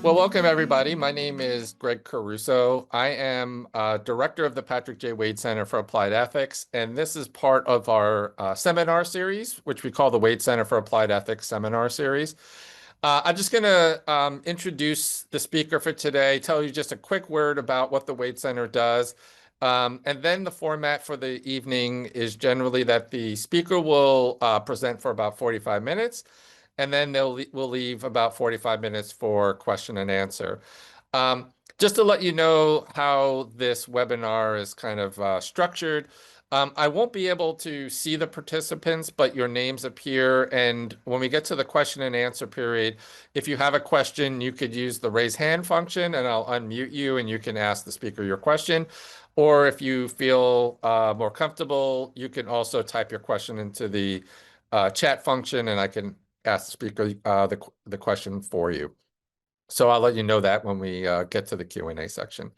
Well, welcome everybody. My name is Greg Caruso. I am director of the Patrick J. Waide Center for Applied Ethics, and this is part of our seminar series, which we call the Waide Center for Applied Ethics Seminar Series. I'm just going to introduce the speaker for today, tell you just a quick word about what the Waide Center does. And then the format for the evening is generally that the speaker will present for about 45 minutes. And then we'll leave about 45 minutes for question and answer. Just to let you know how this webinar is kind of structured, I won't be able to see the participants, but your names appear. And when we get to the question and answer period, if you have a question, you could use the raise hand function and I'll unmute you and you can ask the speaker your question. Or if you feel more comfortable, you can also type your question into the chat function and I can ask the speaker the question for you. So I'll let you know that when we get to the Q&A section.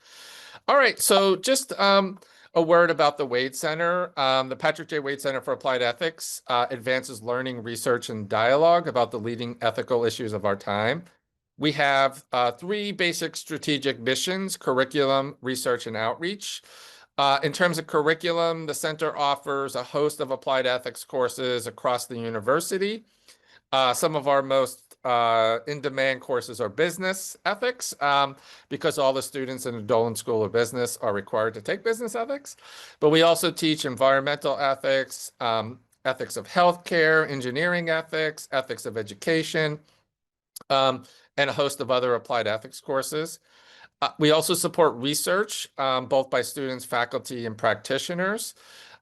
All right, so just a word about the Waide Center. The Patrick J. Waide Center for Applied Ethics advances learning, research, and dialogue about the leading ethical issues of our time. We have three basic strategic missions: curriculum, research, and outreach. In terms of curriculum, the center offers a host of applied ethics courses across the university. Some of our most in-demand courses are business ethics, because all the students in the Dolan School of Business are required to take business ethics. But we also teach environmental ethics, ethics of healthcare, engineering ethics, ethics of education, and a host of other applied ethics courses. We also support research, both by students, faculty, and practitioners.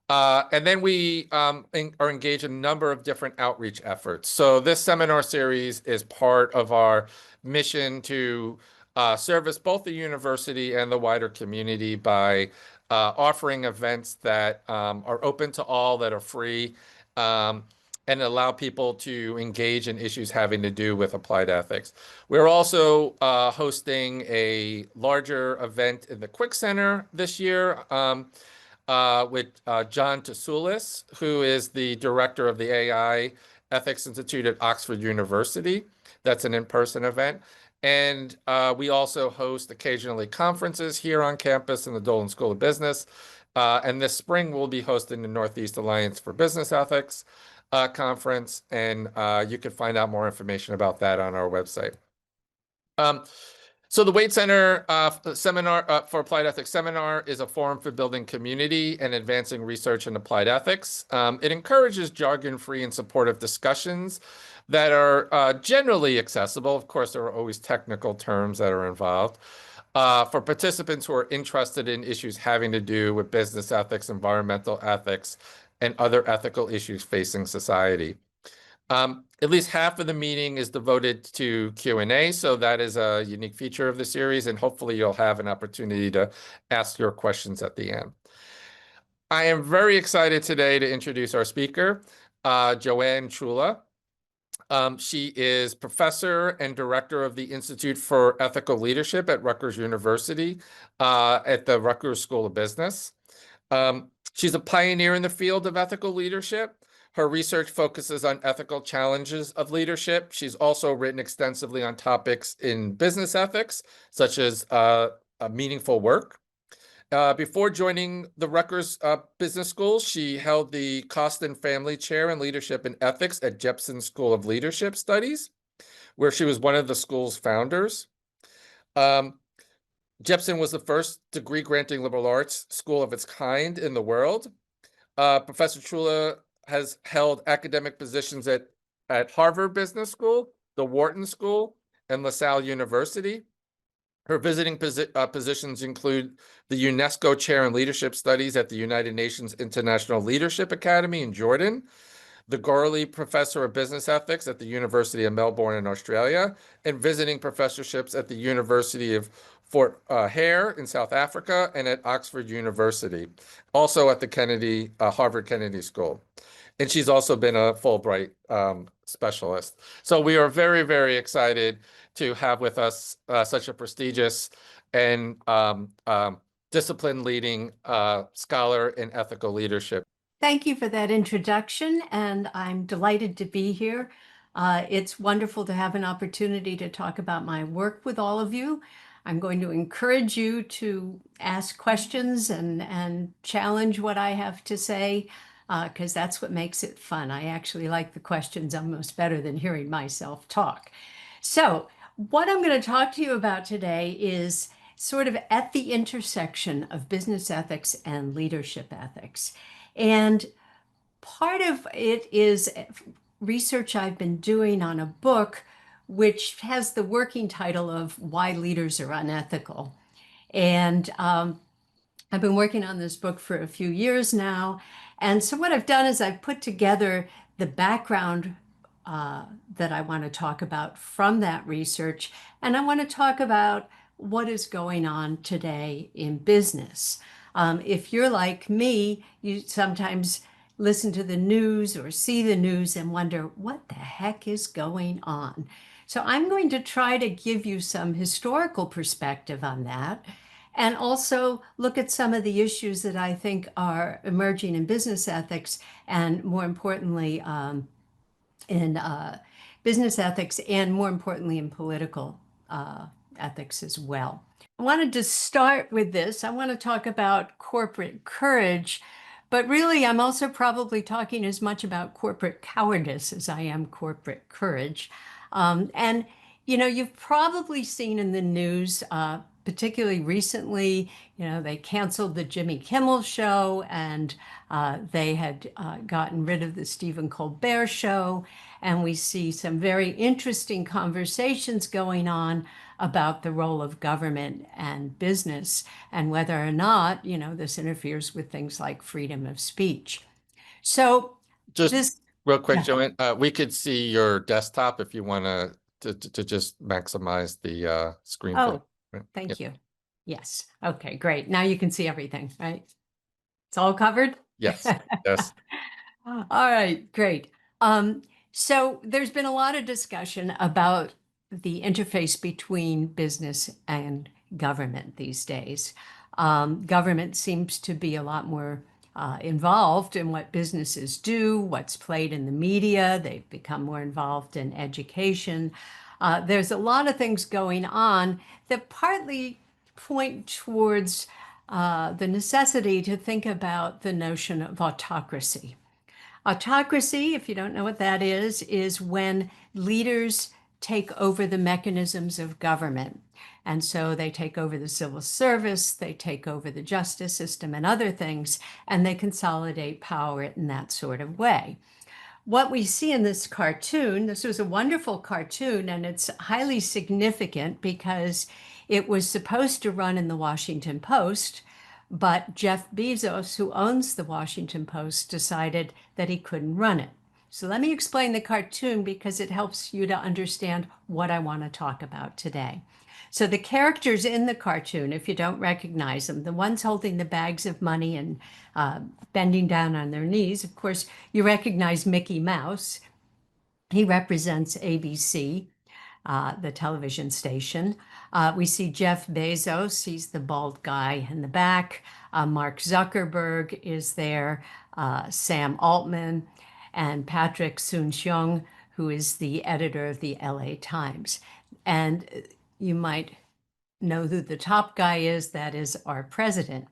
And then we are engaged in a number of different outreach efforts. So this seminar series is part of our mission to service both the university and the wider community by offering events that are open to all, that are free, and allow people to engage in issues having to do with applied ethics. We're also hosting a larger event in the Quick Center this year, with John Tsoulis, who is the director of the AI Ethics Institute at Oxford University. That's an in-person event. And we also host occasionally conferences here on campus in the Dolan School of Business. And this spring, we'll be hosting the Northeast Alliance for Business Ethics conference. And you can find out more information about that on our website. So the Waide Center seminar for Applied Ethics Seminar is a forum for building community and advancing research in applied ethics. It encourages jargon-free and supportive discussions that are generally accessible. Of course, there are always technical terms that are involved. For participants who are interested in issues having to do with business ethics, environmental ethics, and other ethical issues facing society. At least half of the meeting is devoted to Q&A, so that is a unique feature of the series, and hopefully you'll have an opportunity to ask your questions at the end. I am very excited today to introduce our speaker, Joanne Chula. She is professor and director of the Institute for Ethical Leadership at Rutgers University, at the Rutgers School of Business. She's a pioneer in the field of ethical leadership. Her research focuses on ethical challenges of leadership. She's also written extensively on topics in business ethics, such as meaningful work. Before joining the Rutgers Business School, she held the Costin Family Chair in Leadership and Ethics at Jepson School of Leadership Studies, where she was one of the school's founders. Jepson was the first degree-granting liberal arts school of its kind in the world. Professor Chula has held academic positions at Harvard Business School, the Wharton School, and LaSalle University. Her visiting positions include the UNESCO Chair in Leadership Studies at the United Nations International Leadership Academy in Jordan, the Gourley Professor of Business Ethics at the University of Melbourne in Australia, and visiting professorships at the University of Fort Hare in South Africa and at Oxford University, also at the Harvard Kennedy School. And she's also been a Fulbright specialist. So we are very, very excited to have with us such a prestigious and discipline leading scholar in ethical leadership. Thank you for that introduction, and I'm delighted to be here. It's wonderful to have an opportunity to talk about my work with all of you. I'm going to encourage you to ask questions and challenge what I have to say, because that's what makes it fun. I actually like the questions almost better than hearing myself talk. So, what I'm going to talk to you about today is sort of at the intersection of business ethics and leadership ethics. And part of it is research I've been doing on a book which has the working title of Why Leaders Are Unethical. And I've been working on this book for a few years now. And so what I've done is I've put together the background that I want to talk about from that research. And I want to talk about what is going on today in business. If you're like me, you sometimes listen to the news or see the news and wonder, what the heck is going on? So I'm going to try to give you some historical perspective on that and also look at some of the issues that I think are emerging in business ethics and more importantly, in business ethics and more importantly in political ethics as well. I wanted to start with this. I want to talk about corporate courage, but really I'm also probably talking as much about corporate cowardice as I am corporate courage. And you've probably seen in the news, particularly recently, they canceled the Jimmy Kimmel show and they had gotten rid of the Stephen Colbert show. And we see some very interesting conversations going on about the role of government and business and whether or not, this interferes with things like freedom of speech. So Just this, real quick, yeah. Joanne, we could see your desktop if you want to just maximize the screen for. Oh, Yep. thank you. Yes. Okay, great. Now you can see everything, right? It's all covered? Yes. Yes. All right, great. Um, so there's been a lot of discussion about the interface between business and government these days. Government seems to be a lot more involved in what businesses do, what's played in the media. They've become more involved in education. There's a lot of things going on that partly point towards the necessity to think about the notion of autocracy. Autocracy, if you don't know what that is when leaders take over the mechanisms of government. And so they take over the civil service, they take over the justice system and other things, and they consolidate power in that sort of way. What we see in this cartoon, this was a wonderful cartoon, and it's highly significant because it was supposed to run in the Washington Post, but Jeff Bezos, who owns the Washington Post, decided that he couldn't run it. So let me explain the cartoon because it helps you to understand what I want to talk about today. So the characters in the cartoon, if you don't recognize them, the ones holding the bags of money and bending down on their knees, of course, you recognize Mickey Mouse. He represents ABC, the television station. We see Jeff Bezos. He's the bald guy in the back. Mark Zuckerberg is there. Sam Altman and Patrick Soon-Shiong, who is the editor of the LA Times. And you might know who the top guy is. That is our president.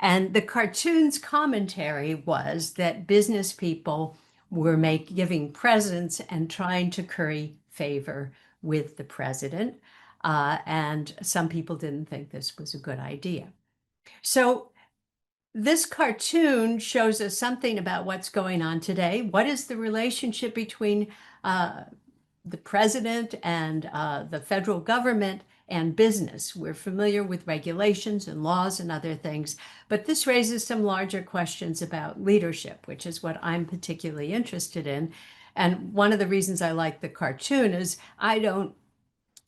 And the cartoon's commentary was that business people were giving presents and trying to curry favor with the president. And some people didn't think this was a good idea. So this cartoon shows us something about what's going on today. What is the relationship between the president and the federal government and business? We're familiar with regulations and laws and other things, but this raises some larger questions about leadership, which is what I'm particularly interested in. And one of the reasons I like the cartoon is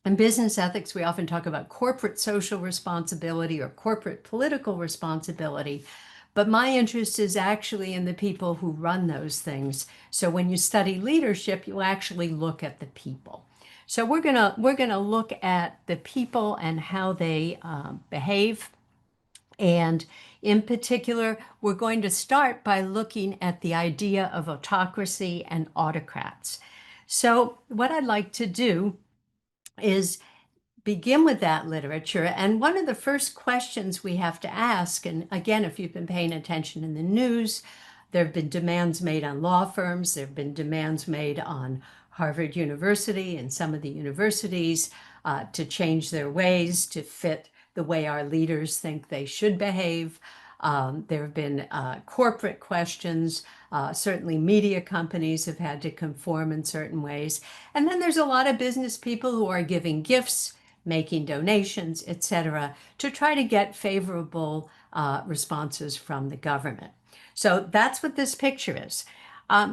in business ethics, we often talk about corporate social responsibility or corporate political responsibility. But my interest is actually in the people who run those things. So when you study leadership, you actually look at the people. So we're gonna look at the people and how they behave. And in particular, we're going to start by looking at the idea of autocracy and autocrats. So what I'd like to do is begin with that literature. And one of the first questions we have to ask, and again, if you've been paying attention in the news, there have been demands made on law firms, there have been demands made on Harvard University and some of the universities to change their ways to fit the way our leaders think they should behave. There have been corporate questions. Certainly, media companies have had to conform in certain ways. And then there's a lot of business people who are giving gifts, making donations, etc., to try to get favorable responses from the government. So that's what this picture is.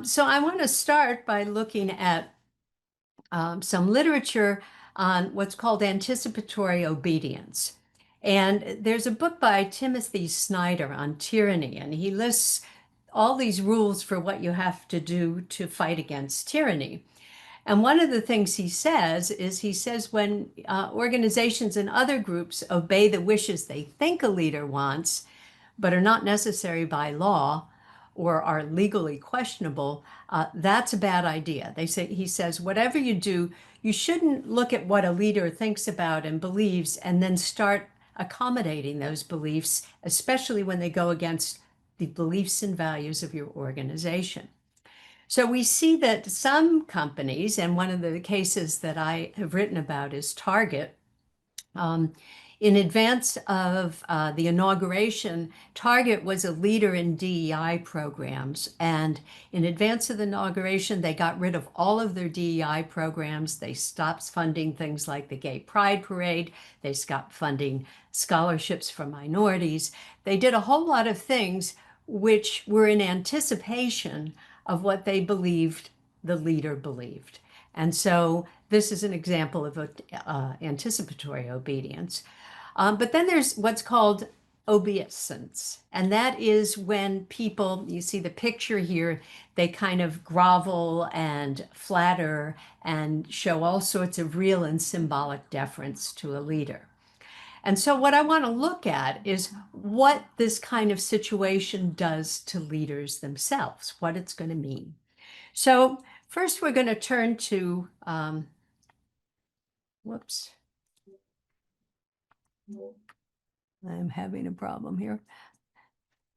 So I want to start by looking at some literature on what's called anticipatory obedience. And there's a book by Timothy Snyder on tyranny, and he lists all these rules for what you have to do to fight against tyranny. And one of the things he says is he says when organizations and other groups obey the wishes they think a leader wants, but are not necessary by law or are legally questionable, that's a bad idea. He says, whatever you do, you shouldn't look at what a leader thinks about and believes and then start accommodating those beliefs, especially when they go against the beliefs and values of your organization. So we see that some companies, and one of the cases that I have written about is Target. Um, in advance of the inauguration, Target was a leader in DEI programs. And in advance of the inauguration, they got rid of all of their DEI programs. They stopped funding things like the Gay Pride Parade. They stopped funding scholarships for minorities. They did a whole lot of things which were in anticipation of what they believed the leader believed. And so this is an example of anticipatory obedience. But then there's what's called obeisance. And that is when people, you see the picture here, they kind of grovel and flatter and show all sorts of real and symbolic deference to a leader. And so what I want to look at is what this kind of situation does to leaders themselves, what it's going to mean. So first we're going to turn to, whoops, I'm having a problem here.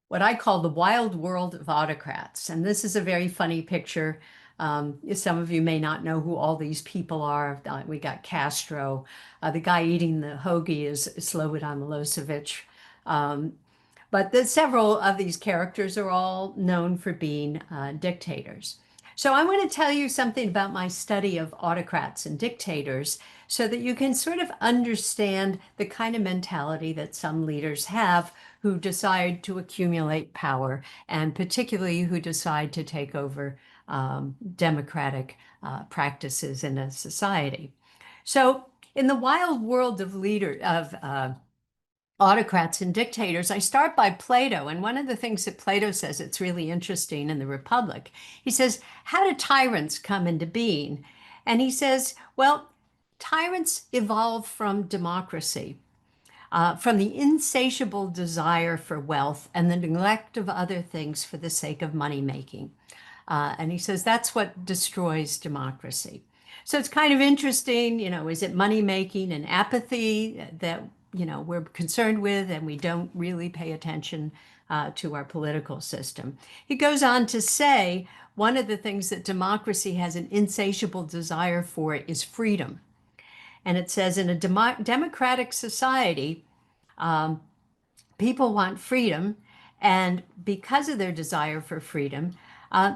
What I call the wild world of autocrats. And this is a very funny picture. Some of you may not know who all these people are. We got Castro. The guy eating the hoagie is Slobodan Milosevic. But several of these characters are all known for being dictators. So I want to tell you something about my study of autocrats and dictators so that you can sort of understand the kind of mentality that some leaders have who decide to accumulate power, and particularly who decide to take over democratic practices in a society. So in the wild world of autocrats and dictators, I start by Plato. And one of the things that Plato says it's really interesting in the Republic, he says, how do tyrants come into being? And he says, well, tyrants evolve from democracy, from the insatiable desire for wealth and the neglect of other things for the sake of money making. And he says that's what destroys democracy. So it's kind of interesting, is it money making and apathy that, we're concerned with and we don't really pay attention to our political system? He goes on to say one of the things that democracy has an insatiable desire for is freedom. And it says in a democratic society, people want freedom. And because of their desire for freedom,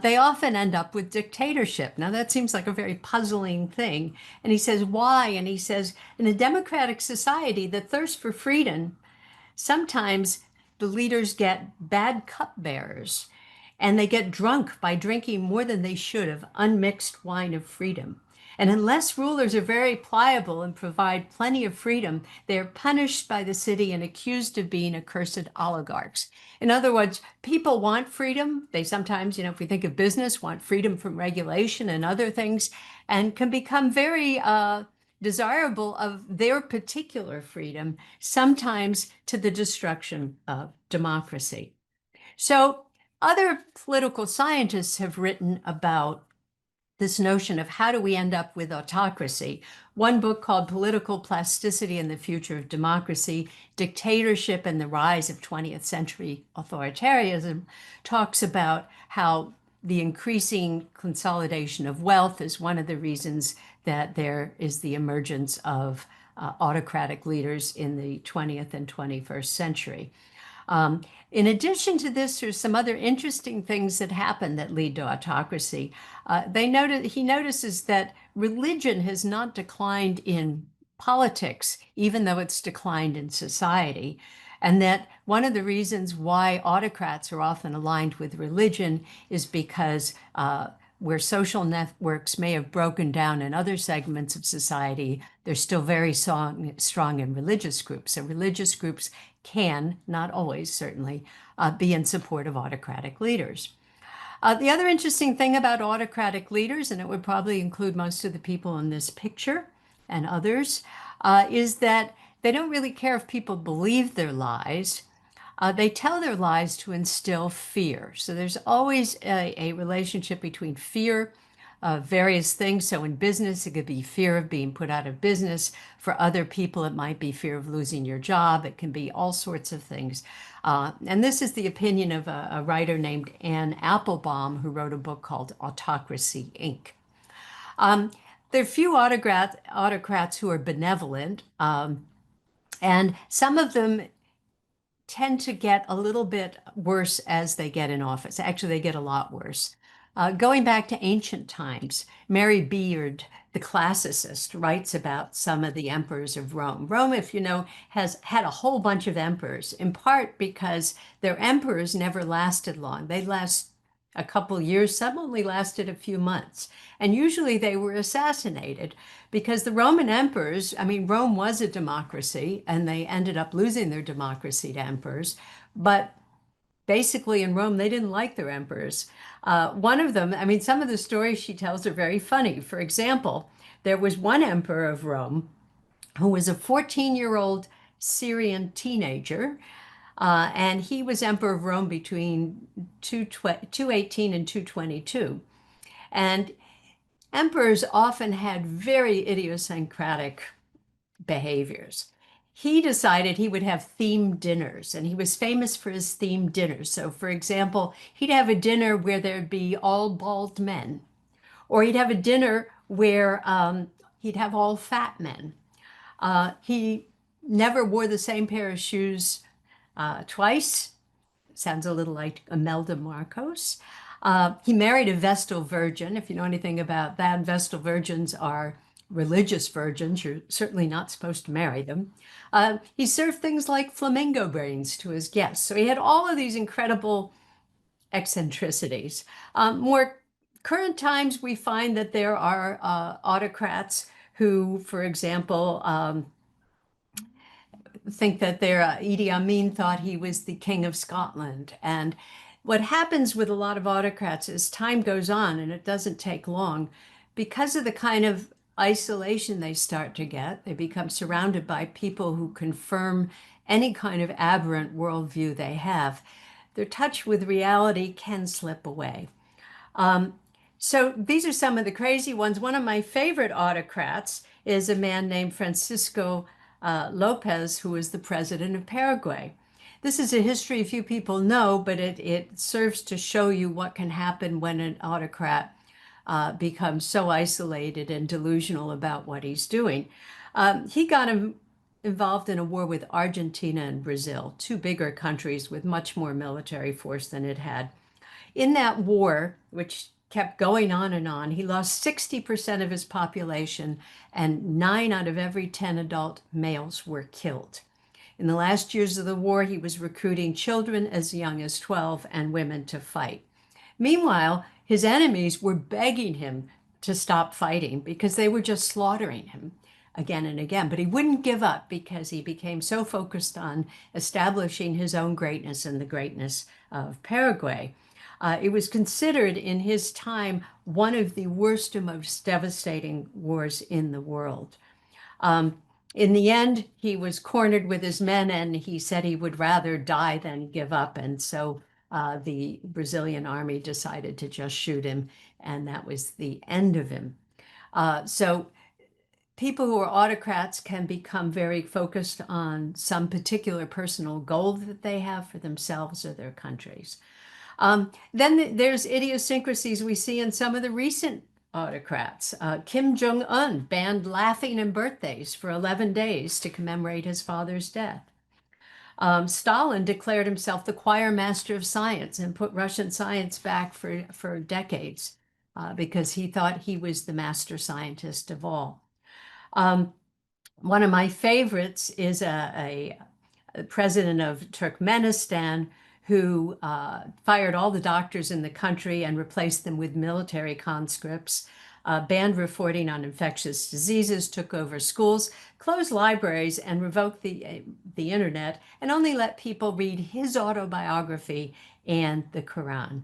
they often end up with dictatorship. Now, that seems like a very puzzling thing. And he says, why? And he says, in a democratic society, the thirst for freedom, sometimes the leaders get bad cupbearers and they get drunk by drinking more than they should of unmixed wine of freedom. And unless rulers are very pliable and provide plenty of freedom, they are punished by the city and accused of being accursed oligarchs. In other words, people want freedom. They sometimes, if we think of business, want freedom from regulation and other things, and can become very desirable of their particular freedom, sometimes to the destruction of democracy. So other political scientists have written about this notion of how do we end up with autocracy. One book called Political Plasticity and the Future of Democracy, Dictatorship and the Rise of 20th Century Authoritarianism talks about how the increasing consolidation of wealth is one of the reasons that there is the emergence of autocratic leaders in the 20th and 21st century. In addition to this, there's some other interesting things that happen that lead to autocracy. He notices that religion has not declined in politics, even though it's declined in society. And that one of the reasons why autocrats are often aligned with religion is because where social networks may have broken down in other segments of society, they're still very strong in religious groups. So religious groups can, not always certainly, be in support of autocratic leaders. The other interesting thing about autocratic leaders, and it would probably include most of the people in this picture and others, is that they don't really care if people believe their lies. They tell their lies to instill fear. So there's always a relationship between fear of various things. So in business, it could be fear of being put out of business. For other people, it might be fear of losing your job. It can be all sorts of things. And this is the opinion of a writer named Anne Applebaum, who wrote a book called Autocracy, Inc. There are few autocrats who are benevolent, and some of them tend to get a little bit worse as they get in office. Actually, they get a lot worse. Going back to ancient times, Mary Beard, the classicist, writes about some of the emperors of Rome. Rome, if you know, has had a whole bunch of emperors, in part because their emperors never lasted long. They last a couple years, some only lasted a few months. And usually they were assassinated because the Roman emperors, I mean, Rome was a democracy and they ended up losing their democracy to emperors. But basically in Rome, they didn't like their emperors. One of them, I mean, some of the stories she tells are very funny. For example, there was one emperor of Rome who was a 14-year-old Syrian teenager, and he was emperor of Rome between 218 and 222. And emperors often had very idiosyncratic behaviors. He decided he would have themed dinners, and he was famous for his themed dinners. So, for example, he'd have a dinner where there'd be all bald men, or he'd have a dinner where he'd have all fat men. He never wore the same pair of shoes twice. Sounds a little like Imelda Marcos. He married a Vestal virgin. If you know anything about that, Vestal virgins are religious virgins. You're certainly not supposed to marry them. He served things like flamingo brains to his guests. So he had all of these incredible eccentricities. More current times, we find that there are autocrats who, for example, think that Idi Amin thought he was the king of Scotland. And what happens with a lot of autocrats is time goes on and it doesn't take long. Because of the kind of isolation they start to get, they become surrounded by people who confirm any kind of aberrant worldview they have. Their touch with reality can slip away. So these are some of the crazy ones. One of my favorite autocrats is a man named Francisco Lopez, who was the president of Paraguay. This is a history few people know, but it serves to show you what can happen when an autocrat becomes so isolated and delusional about what he's doing. He got involved in a war with Argentina and Brazil, two bigger countries with much more military force than it had. In that war, which kept going on, he lost 60% of his population, and 9 out of every 10 adult males were killed. In the last years of the war, he was recruiting children as young as 12 and women to fight. Meanwhile, his enemies were begging him to stop fighting because they were just slaughtering him again and again. But he wouldn't give up because he became so focused on establishing his own greatness and the greatness of Paraguay. It was considered in his time one of the worst and most devastating wars in the world. In the end, he was cornered with his men and he said he would rather die than give up. And so the Brazilian army decided to just shoot him and that was the end of him. So people who are autocrats can become very focused on some particular personal goal that they have for themselves or their countries. Then there's idiosyncrasies we see in some of the recent autocrats. Kim Jong-un banned laughing and birthdays for 11 days to commemorate his father's death. Stalin declared himself the choir master of science and put Russian science back for decades because he thought he was the master scientist of all. One of my favorites is a president of Turkmenistan who fired all the doctors in the country and replaced them with military conscripts, banned reporting on infectious diseases, took over schools, closed libraries, and revoked the internet, and only let people read his autobiography and the Quran.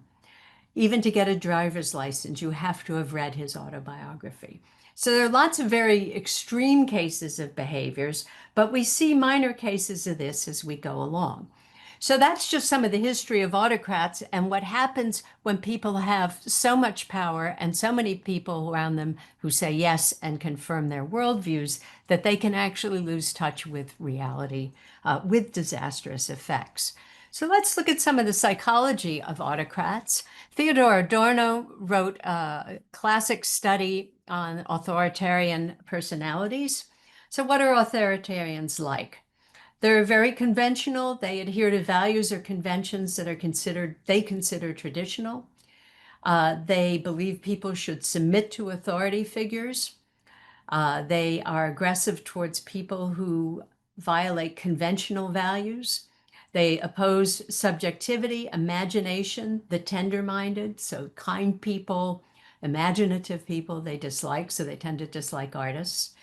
Even to get a driver's license, you have to have read his autobiography. So there are lots of very extreme cases of behaviors, but we see minor cases of this as we go along. So that's just some of the history of autocrats and what happens when people have so much power and so many people around them who say yes and confirm their worldviews that they can actually lose touch with reality with disastrous effects. So let's look at some of the psychology of autocrats. Theodor Adorno wrote a classic study on authoritarian personalities. So what are authoritarians like? They're very conventional. They adhere to values or conventions that they consider traditional. They believe people should submit to authority figures. They are aggressive towards people who violate conventional values. They oppose subjectivity, imagination, the tender-minded, so kind people, imaginative people they dislike, so they tend to dislike artists.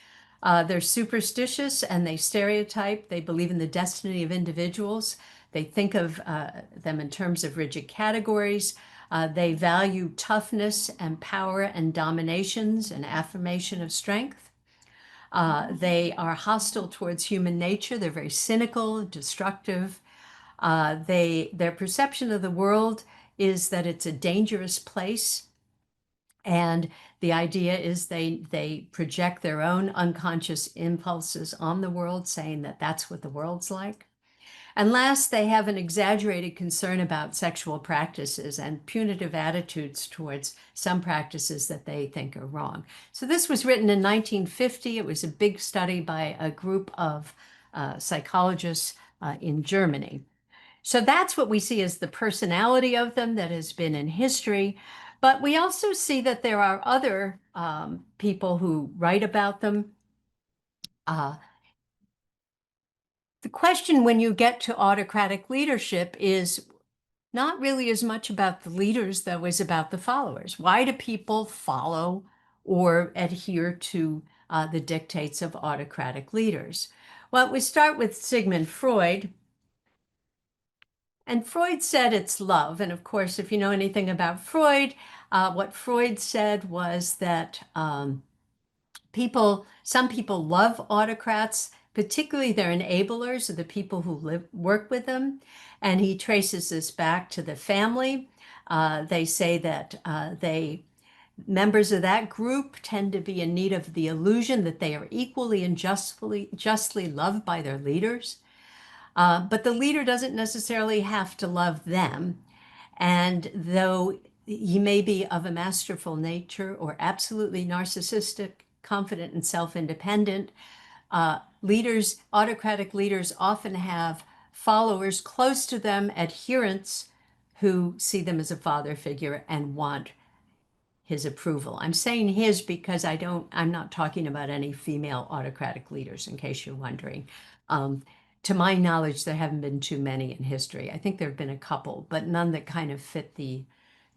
They're superstitious and they stereotype. They believe in the destiny of individuals. They think of them in terms of rigid categories. They value toughness and power and dominations and affirmation of strength. They are hostile towards human nature. They're very cynical, destructive. Their perception of the world is that it's a dangerous place. And the idea is they project their own unconscious impulses on the world, saying that that's what the world's like. And last, they have an exaggerated concern about sexual practices and punitive attitudes towards some practices that they think are wrong. So this was written in 1950. It was a big study by a group of psychologists in Germany. So that's what we see as the personality of them that has been in history. But we also see that there are other people who write about them. The question when you get to autocratic leadership is not really as much about the leaders, though, as about the followers. Why do people follow or adhere to the dictates of autocratic leaders? Well, we start with Sigmund Freud. And Freud said it's love. And of course, if you know anything about Freud, what Freud said was that some people love autocrats, particularly their enablers or the people who work with them. And he traces this back to the family. They say that members of that group tend to be in need of the illusion that they are equally and justly loved by their leaders. But the leader doesn't necessarily have to love them. And though he may be of a masterful nature or absolutely narcissistic, confident, and self-independent, autocratic leaders often have followers close to them, adherents who see them as a father figure and want his approval. I'm saying his because I'm not talking about any female autocratic leaders, in case you're wondering. To my knowledge, there haven't been too many in history. I think there have been a couple, but none that kind of fit the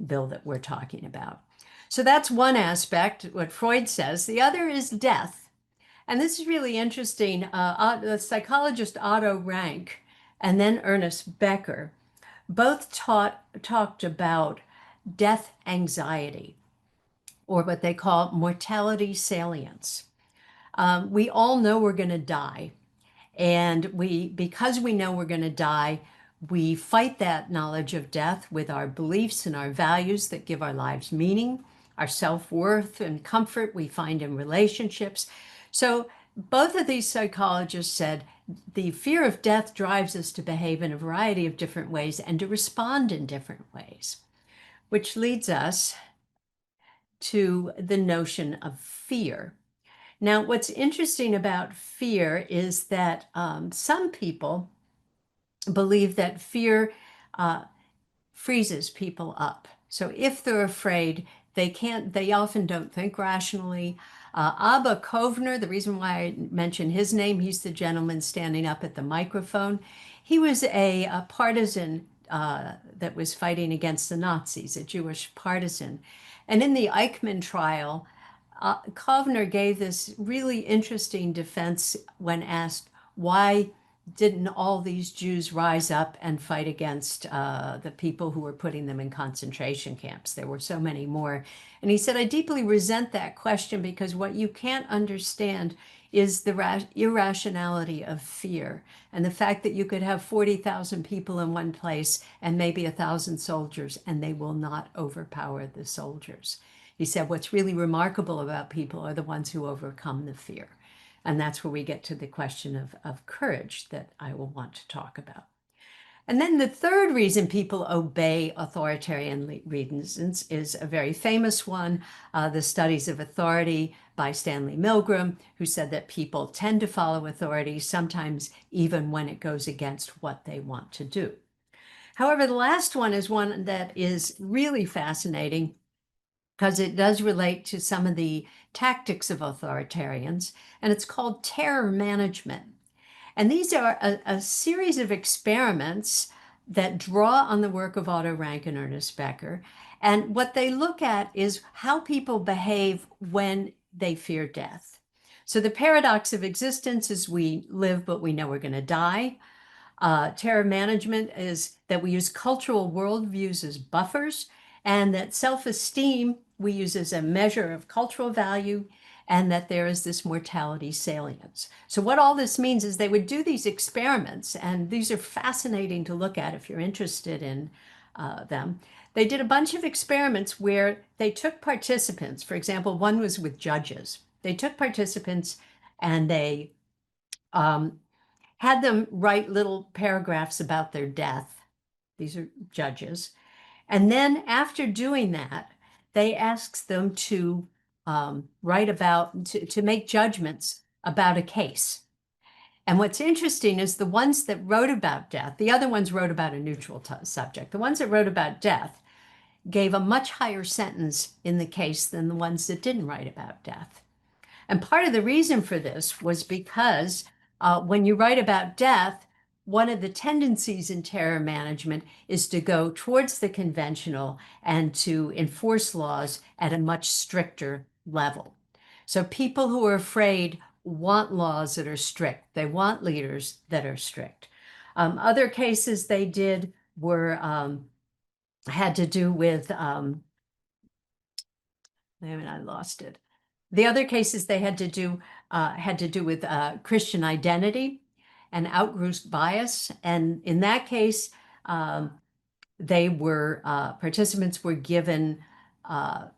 bill that we're talking about. So that's one aspect, what Freud says. The other is death. And this is really interesting. The psychologist Otto Rank and then Ernest Becker both talked about death anxiety, or what they call mortality salience. We all know we're going to die. And because we know we're going to die, we fight that knowledge of death with our beliefs and our values that give our lives meaning, Our self-worth and comfort we find in relationships. So both of these psychologists said the fear of death drives us to behave in a variety of different ways and to respond in different ways, which leads us to the notion of fear. Now, what's interesting about fear is that some people believe that fear uh, freezes people up. So if they're afraid, they often don't think rationally. Abba Kovner, the reason why I mention his name, he's the gentleman standing up at the microphone. He was a partisan that was fighting against the Nazis, a Jewish partisan. And in the Eichmann trial, Kovner gave this really interesting defense when asked why didn't all these Jews rise up and fight against the people who were putting them in concentration camps? There were so many more. And he said, I deeply resent that question because what you can't understand is the irrationality of fear and the fact that you could have 40,000 people in one place and maybe 1,000 soldiers and they will not overpower the soldiers. He said, what's really remarkable about people are the ones who overcome the fear. And that's where we get to the question of courage that I will want to talk about. And then the third reason people obey authoritarian reasons is a very famous one, the Studies of Authority by Stanley Milgram, who said that people tend to follow authority, sometimes even when it goes against what they want to do. However, the last one is one that is really fascinating because it does relate to some of the tactics of authoritarians, and it's called terror management. And these are a series of experiments that draw on the work of Otto Rank and Ernest Becker. And what they look at is how people behave when they fear death. So the paradox of existence is we live, but we know we're going to die. Terror management is that we use cultural worldviews as buffers, and that self-esteem we use as a measure of cultural value, and that there is this mortality salience. So what all this means is they would do these experiments, and these are fascinating to look at if you're interested in them. They did a bunch of experiments where they took participants. For example, one was with judges. They took participants and they had them write little paragraphs about their death. These are judges. And then after doing that, they asked them to write about, to make judgments about a case. And what's interesting is the ones that wrote about death, the other ones wrote about a neutral subject. The ones that wrote about death gave a much higher sentence in the case than the ones that didn't write about death. And part of the reason for this was because when you write about death, one of the tendencies in terror management is to go towards the conventional and to enforce laws at a much stricter level. So people who are afraid want laws that are strict. They want leaders that are strict. Other cases they did were had to do with I lost it. The other cases they had to do with Christian identity and outgroup bias, and in that case, they were participants were given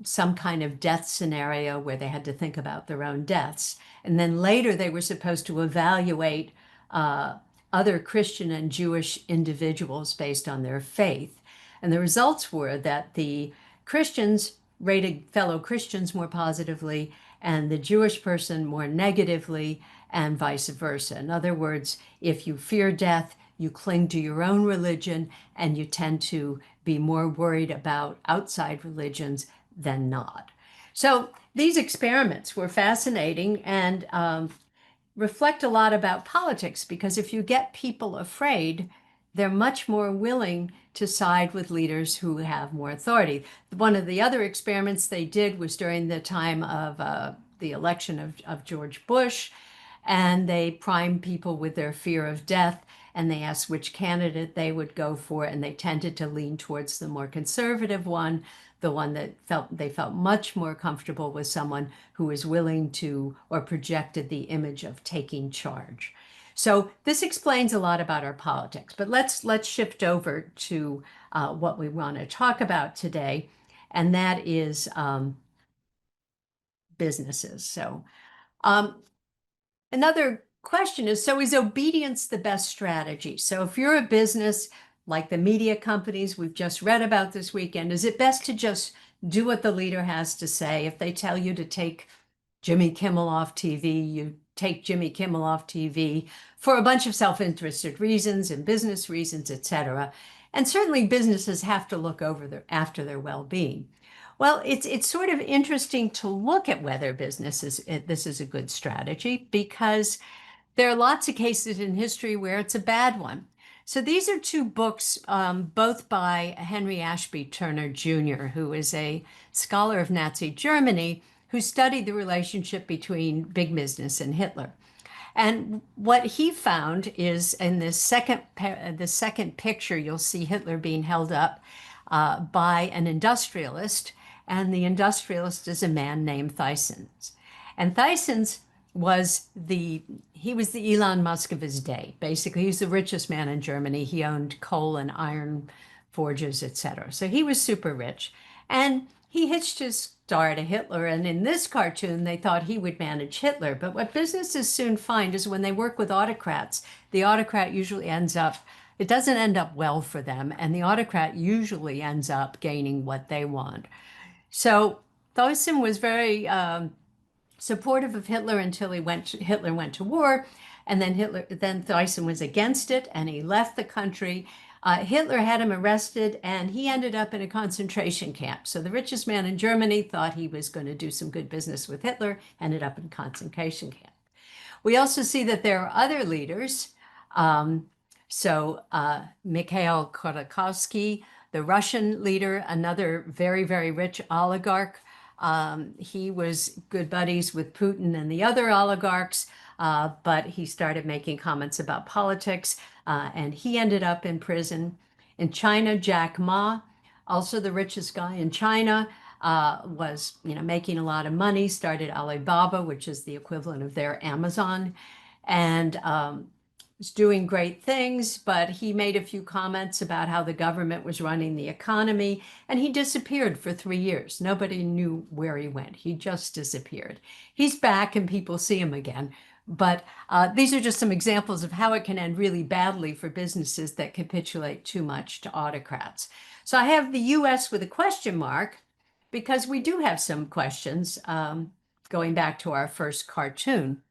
some kind of death scenario where they had to think about their own deaths, and then later they were supposed to evaluate other Christian and Jewish individuals based on their faith, and the results were that the Christians rated fellow Christians more positively and the Jewish person more negatively, and vice versa. In other words, if you fear death, you cling to your own religion and you tend to be more worried about outside religions than not. So these experiments were fascinating and reflect a lot about politics, because if you get people afraid, they're much more willing to side with leaders who have more authority. One of the other experiments they did was during the time of the election of George Bush, and they primed people with their fear of death, and they asked which candidate they would go for, and they tended to lean towards the more conservative one, the one that they felt much more comfortable with someone who was willing to or projected the image of taking charge. So this explains a lot about our politics, but let's shift over to what we want to talk about today, and that is businesses. So, um, another question is, so is obedience the best strategy? So if you're a business like the media companies we've just read about this weekend, is it best to just do what the leader has to say? If they tell you to take Jimmy Kimmel off TV, you take Jimmy Kimmel off TV for a bunch of self-interested reasons and business reasons, etc. And certainly businesses have to look after their well-being. Well, it's sort of interesting to look at whether this is a good strategy, because there are lots of cases in history where it's a bad one. So these are two books, both by Henry Ashby Turner Jr., who is a scholar of Nazi Germany, who studied the relationship between big business and Hitler. And what he found is in the second picture, you'll see Hitler being held up by an industrialist, and the industrialist is a man named Thysens. And Thysens was he was the Elon Musk of his day. Basically, he's the richest man in Germany. He owned coal and iron forges, etc. So he was super rich. And he hitched his star to Hitler. And in this cartoon, they thought he would manage Hitler. But what businesses soon find is when they work with autocrats, the autocrat usually it doesn't end up well for them. And the autocrat usually ends up gaining what they want. So Theusen was very supportive of Hitler until Hitler went to war, and then Theusen was against it, and he left the country. Hitler had him arrested, and he ended up in a concentration camp. So the richest man in Germany thought he was going to do some good business with Hitler, ended up in a concentration camp. We also see that there are other leaders. Um, Mikhail Khodorkovsky, the Russian leader, another very, very rich oligarch. He was good buddies with Putin and the other oligarchs, but he started making comments about politics, and he ended up in prison. In China, Jack Ma, also the richest guy in China, was making a lot of money, started Alibaba, which is the equivalent of their Amazon, and was doing great things, but he made a few comments about how the government was running the economy, and he disappeared for 3 years. Nobody knew where he went. He just disappeared. He's back and people see him again. But these are just some examples of how it can end really badly for businesses that capitulate too much to autocrats. So I have the US with a question mark because we do have some questions going back to our first cartoon.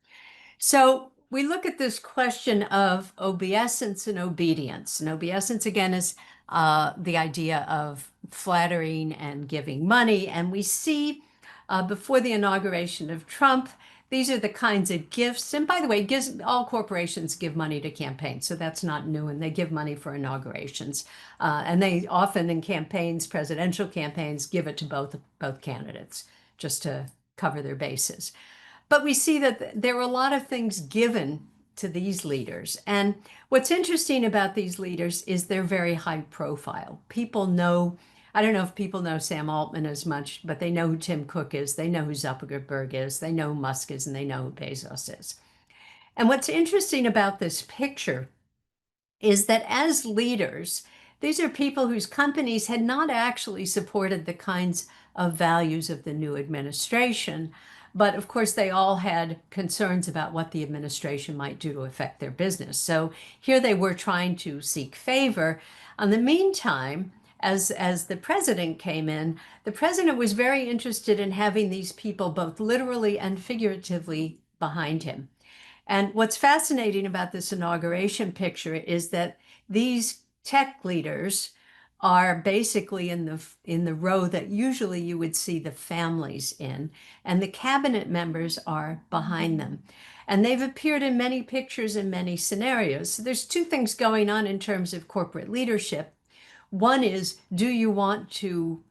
So we look at this question of obeisance and obedience. And obeisance, again, is the idea of flattering and giving money. And we see before the inauguration of Trump, these are the kinds of gifts. And by the way, all corporations give money to campaigns, so that's not new. And they give money for inaugurations. And they often in campaigns, presidential campaigns, give it to both candidates just to cover their bases. But we see that there were a lot of things given to these leaders. And what's interesting about these leaders is they're very high profile. People know, I don't know if people know Sam Altman as much, but they know who Tim Cook is, they know who Zuckerberg is, they know who Musk is, and they know who Bezos is. And what's interesting about this picture is that as leaders, these are people whose companies had not actually supported the kinds of values of the new administration. But of course, they all had concerns about what the administration might do to affect their business. So here they were trying to seek favor. In the meantime, as the president came in, the president was very interested in having these people both literally and figuratively behind him. And what's fascinating about this inauguration picture is that these tech leaders are basically in the row that usually you would see the families in, and the cabinet members are behind them. And they've appeared in many pictures in many scenarios. So there's two things going on in terms of corporate leadership. One is, do you want to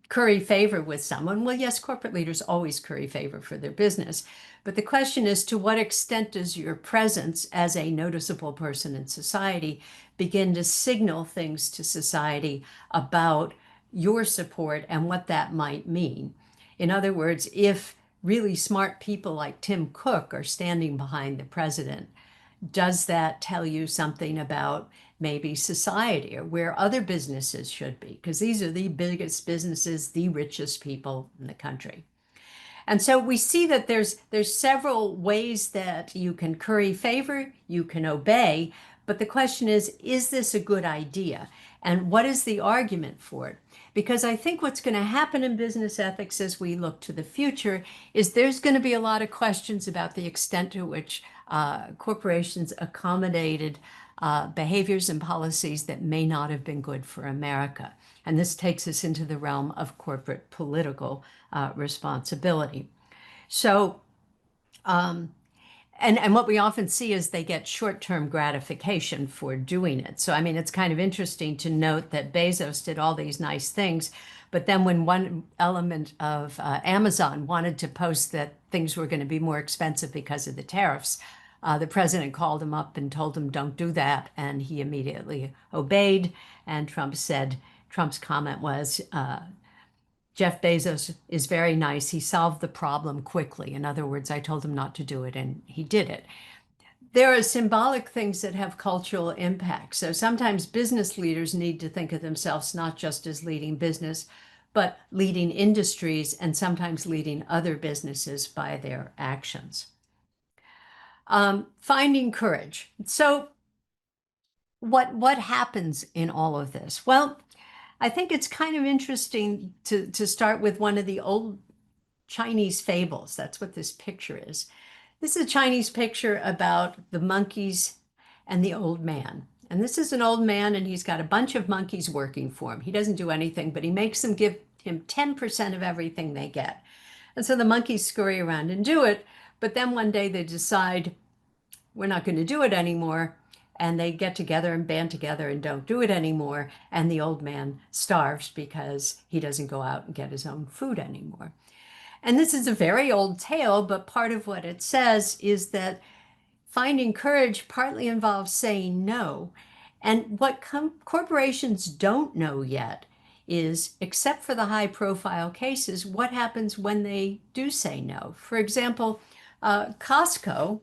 curry favor with someone? Well, yes, corporate leaders always curry favor for their business. But the question is, to what extent does your presence as a noticeable person in society begin to signal things to society about your support and what that might mean? In other words, if really smart people like Tim Cook are standing behind the president, does that tell you something about maybe society or where other businesses should be? Because these are the biggest businesses, the richest people in the country. And so we see that there's several ways that you can curry favor, you can obey, but the question is this a good idea? And what is the argument for it? Because I think what's going to happen in business ethics as we look to the future is there's going to be a lot of questions about the extent to which corporations accommodated behaviors and policies that may not have been good for America. And this takes us into the realm of corporate political responsibility. So, and what we often see is they get short-term gratification for doing it. So, I mean, it's kind of interesting to note that Bezos did all these nice things, but then when one element of Amazon wanted to post that things were going to be more expensive because of the tariffs, the president called him up and told him, don't do that. And he immediately obeyed. And Trump's comment was, Jeff Bezos is very nice. He solved the problem quickly. In other words, I told him not to do it and he did it. There are symbolic things that have cultural impact. So sometimes business leaders need to think of themselves not just as leading business, but leading industries and sometimes leading other businesses by their actions. Finding courage. So what happens in all of this? Well, I think it's kind of interesting to start with one of the old Chinese fables. That's what this picture is. This is a Chinese picture about the monkeys and the old man. And this is an old man, and he's got a bunch of monkeys working for him. He doesn't do anything, but he makes them give him 10% of everything they get. And so the monkeys scurry around and do it. But then one day they decide, we're not going to do it anymore. And they get together and band together and don't do it anymore. And the old man starves because he doesn't go out and get his own food anymore. And this is a very old tale, but part of what it says is that finding courage partly involves saying no. And what corporations don't know yet is, except for the high profile cases, what happens when they do say no. For example, Costco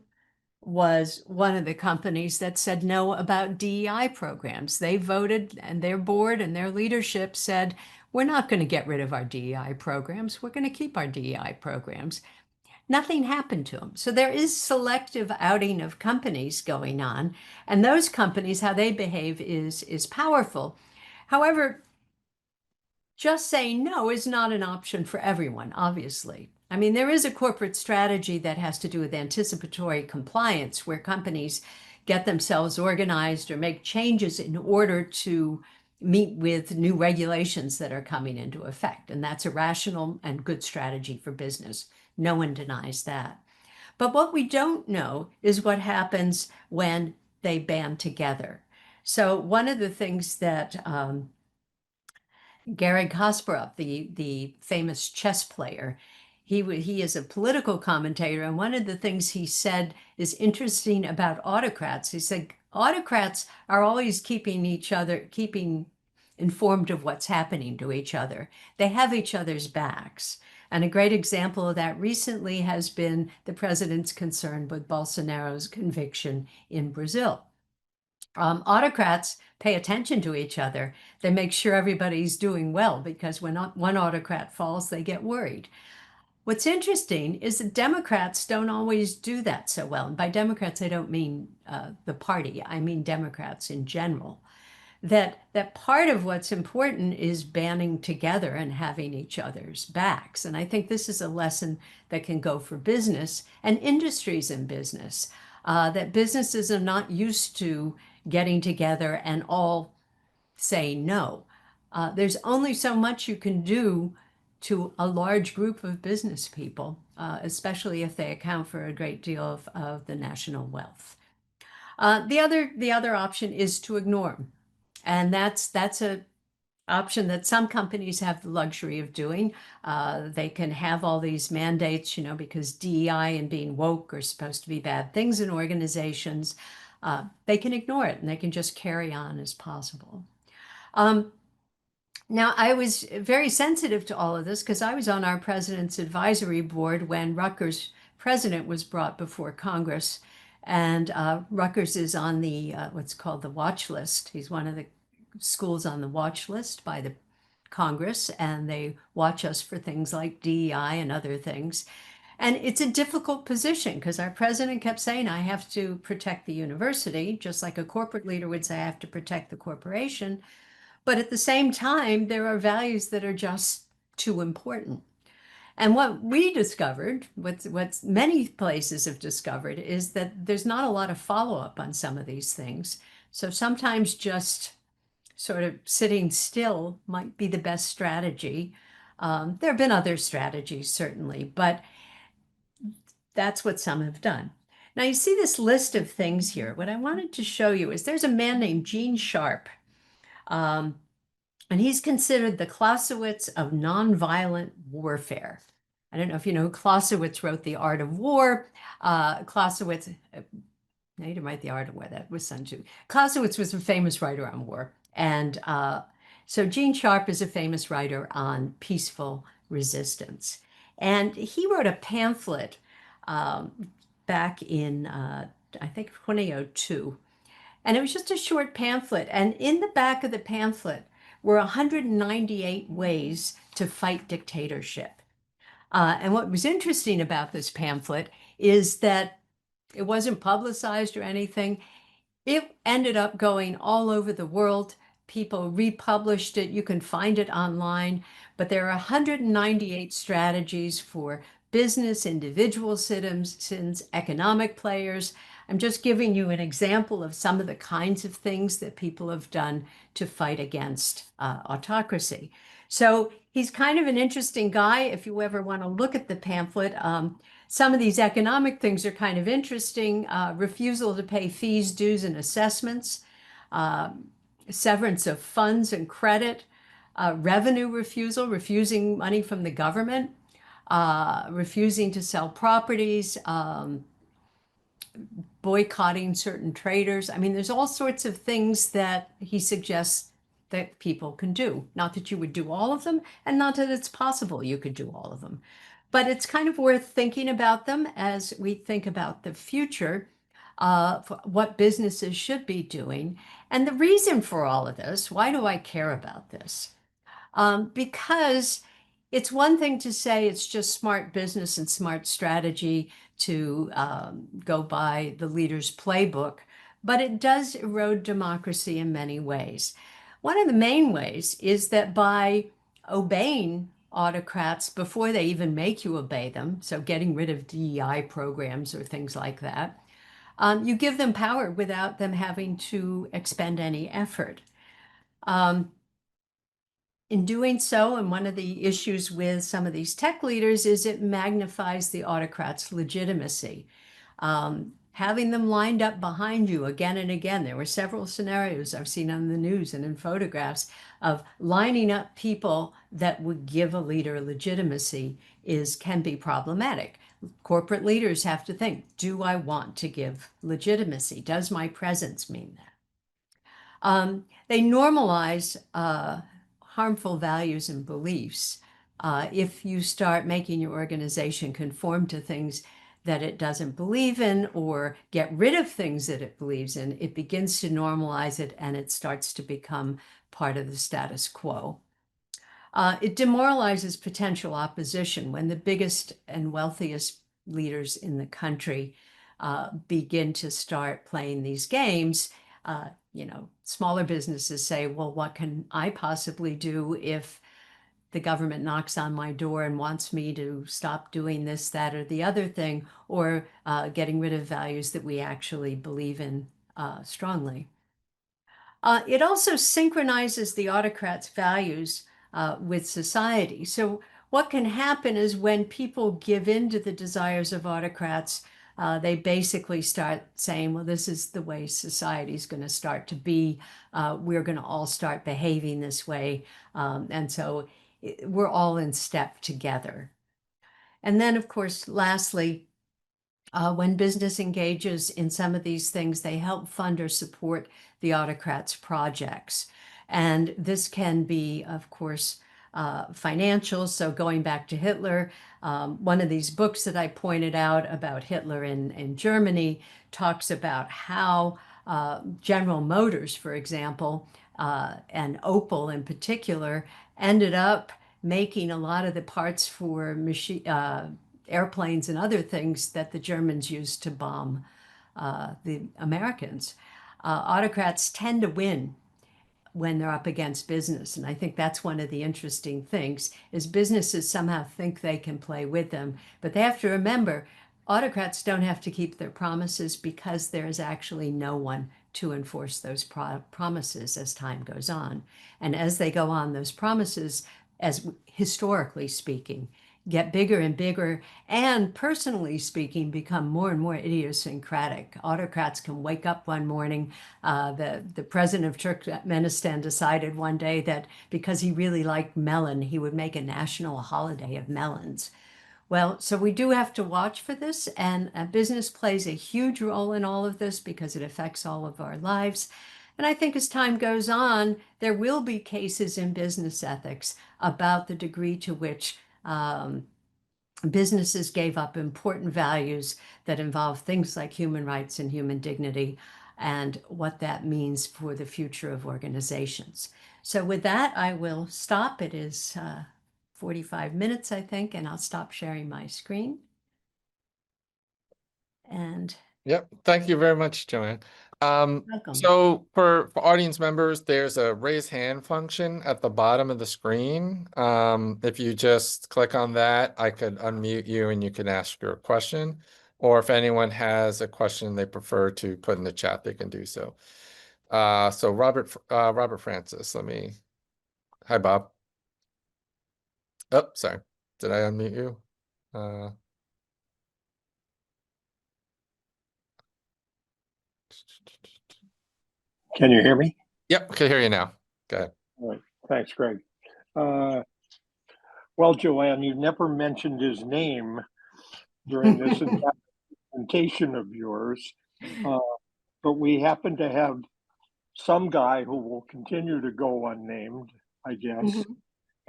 was one of the companies that said no about DEI programs. They voted, and their board and their leadership said, we're not going to get rid of our DEI programs. We're going to keep our DEI programs. Nothing happened to them. So there is selective outing of companies going on, and those companies, how they behave is powerful. However, just saying no is not an option for everyone, obviously. I mean, there is a corporate strategy that has to do with anticipatory compliance, where companies get themselves organized or make changes in order to meet with new regulations that are coming into effect. And that's a rational and good strategy for business. No one denies that. But what we don't know is what happens when they band together. So one of the things that Garry Kasparov, the famous chess player, he is a political commentator, and one of the things he said is interesting about autocrats. He said autocrats are always keeping informed of what's happening to each other. They have each other's backs. And a great example of that recently has been the president's concern with Bolsonaro's conviction in Brazil. Autocrats pay attention to each other. They make sure everybody's doing well, because when one autocrat falls, they get worried. What's interesting is that Democrats don't always do that so well. And by Democrats, I don't mean the party. I mean Democrats in general. That part of what's important is banding together and having each other's backs. And I think this is a lesson that can go for business and industries in business, that businesses are not used to getting together and all saying no. There's only so much you can do to a large group of business people, especially if they account for a great deal of the national wealth. The other option is to ignore them. And that's a option that some companies have the luxury of doing. They can have all these mandates, because DEI and being woke are supposed to be bad things in organizations. They can ignore it and they can just carry on as possible. Now, I was very sensitive to all of this because I was on our president's advisory board when Rutgers president was brought before Congress. And Rutgers is on the what's called the watch list. He's one of the schools on the watch list by the Congress and they watch us for things like DEI and other things. And it's a difficult position because our president kept saying, I have to protect the university, just like a corporate leader would say, I have to protect the corporation. But at the same time, there are values that are just too important. And what we discovered, what's many places have discovered, is that there's not a lot of follow-up on some of these things. So sometimes just sort of sitting still might be the best strategy. There have been other strategies, certainly, but that's what some have done. Now you see this list of things here. What I wanted to show you is there's a man named Gene Sharp, um, and he's considered the Clausewitz of nonviolent warfare. I don't know if you know who Clausewitz wrote The Art of War. Clausewitz, no, he didn't write The Art of War, that was Sun Tzu. Clausewitz was a famous writer on war. And so Gene Sharp is a famous writer on peaceful resistance. And he wrote a pamphlet back in, I think, 2002. And it was just a short pamphlet. And in the back of the pamphlet were 198 ways to fight dictatorship. And what was interesting about this pamphlet is that it wasn't publicized or anything. It ended up going all over the world. People republished it. You can find it online. But there are 198 strategies for business, individual citizens, economic players. I'm just giving you an example of some of the kinds of things that people have done to fight against autocracy. So he's kind of an interesting guy if you ever want to look at the pamphlet. Some of these economic things are kind of interesting. Refusal to pay fees, dues, and assessments, severance of funds and credit, revenue refusal, refusing money from the government, refusing to sell properties, boycotting certain traders. I mean, there's all sorts of things that he suggests that people can do. Not that you would do all of them, and not that it's possible you could do all of them. But it's kind of worth thinking about them as we think about the future, what businesses should be doing. And the reason for all of this, why do I care about this? Because it's one thing to say it's just smart business and smart strategy to go by the leader's playbook, but it does erode democracy in many ways. One of the main ways is that by obeying autocrats before they even make you obey them, so getting rid of DEI programs or things like that, you give them power without them having to expend any effort. In doing so, and one of the issues with some of these tech leaders is it magnifies the autocrats' legitimacy. Having them lined up behind you again and again. There were several scenarios I've seen on the news and in photographs of lining up people that would give a leader legitimacy can be problematic. Corporate leaders have to think, do I want to give legitimacy? Does my presence mean that? They normalize harmful values and beliefs. If you start making your organization conform to things that it doesn't believe in or get rid of things that it believes in, it begins to normalize it and it starts to become part of the status quo. It demoralizes potential opposition when the biggest and wealthiest leaders in the country begin to start playing these games. Smaller businesses say, well, what can I possibly do if the government knocks on my door and wants me to stop doing this, that, or the other thing, or getting rid of values that we actually believe in strongly. It also synchronizes the autocrats' values with society. So what can happen is when people give in to the desires of autocrats, they basically start saying, well, this is the way society is going to start to be. We're going to all start behaving this way. And so we're all in step together. And then, of course, lastly, when business engages in some of these things, they help fund or support the autocrats' projects. And this can be, of course, financial. So going back to Hitler, one of these books that I pointed out about Hitler in Germany talks about how General Motors, for example, and Opel in particular, ended up making a lot of the parts for airplanes and other things that the Germans used to bomb the Americans. Autocrats tend to win when they're up against business. And I think that's one of the interesting things is businesses somehow think they can play with them. But they have to remember, autocrats don't have to keep their promises because there is actually no one to enforce those promises as time goes on. And as they go on, those promises, as historically speaking, get bigger and bigger, and personally speaking, become more and more idiosyncratic. Autocrats can wake up one morning. The president of Turkmenistan decided one day that because he really liked melon, he would make a national holiday of melons. Well, so we do have to watch for this, and business plays a huge role in all of this because it affects all of our lives. And I think as time goes on, there will be cases in business ethics about the degree to which businesses gave up important values that involve things like human rights and human dignity and what that means for the future of organizations. So with that, I will stop. It is 45 minutes, I think, and I'll stop sharing my screen. And Yep. Thank you very much, Joanne. welcome. So for audience members, there's a raise hand function at the bottom of the screen. If you just click on that, I could unmute you and you can ask your question. Or if anyone has a question they prefer to put in the chat, they can do so. So Robert Francis, hi, Bob. Oh, sorry. Did I unmute you? Uh, Can you hear me? Yep, can hear you now. Okay. All right. Thanks, Greg. Uh, well, Joanne, you never mentioned his name during this presentation of yours, but we happen to have some guy who will continue to go unnamed, I guess,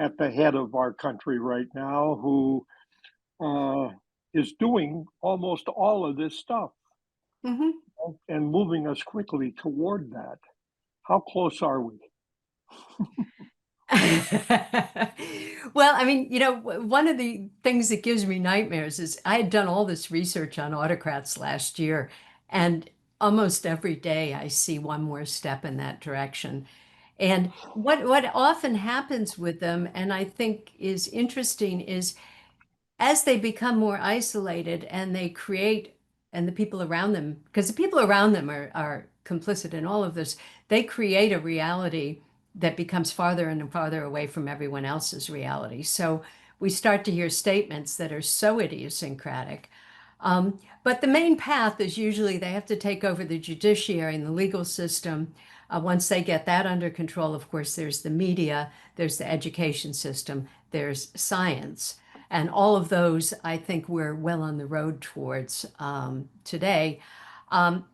at the head of our country right now, who is doing almost all of this stuff and moving us quickly toward that. How close are we? Well, I mean, one of the things that gives me nightmares is I had done all this research on autocrats last year, and almost every day I see one more step in that direction. And what often happens with them, and I think is interesting, is as they become more isolated and they create, and the people around them, because the people around them are complicit in all of this, they create a reality that becomes farther and farther away from everyone else's reality. So we start to hear statements that are so idiosyncratic. But the main path is usually they have to take over the judiciary and the legal system. Once they get that under control, of course, there's the media, there's the education system, there's science. And all of those, I think we're well on the road towards today. Um,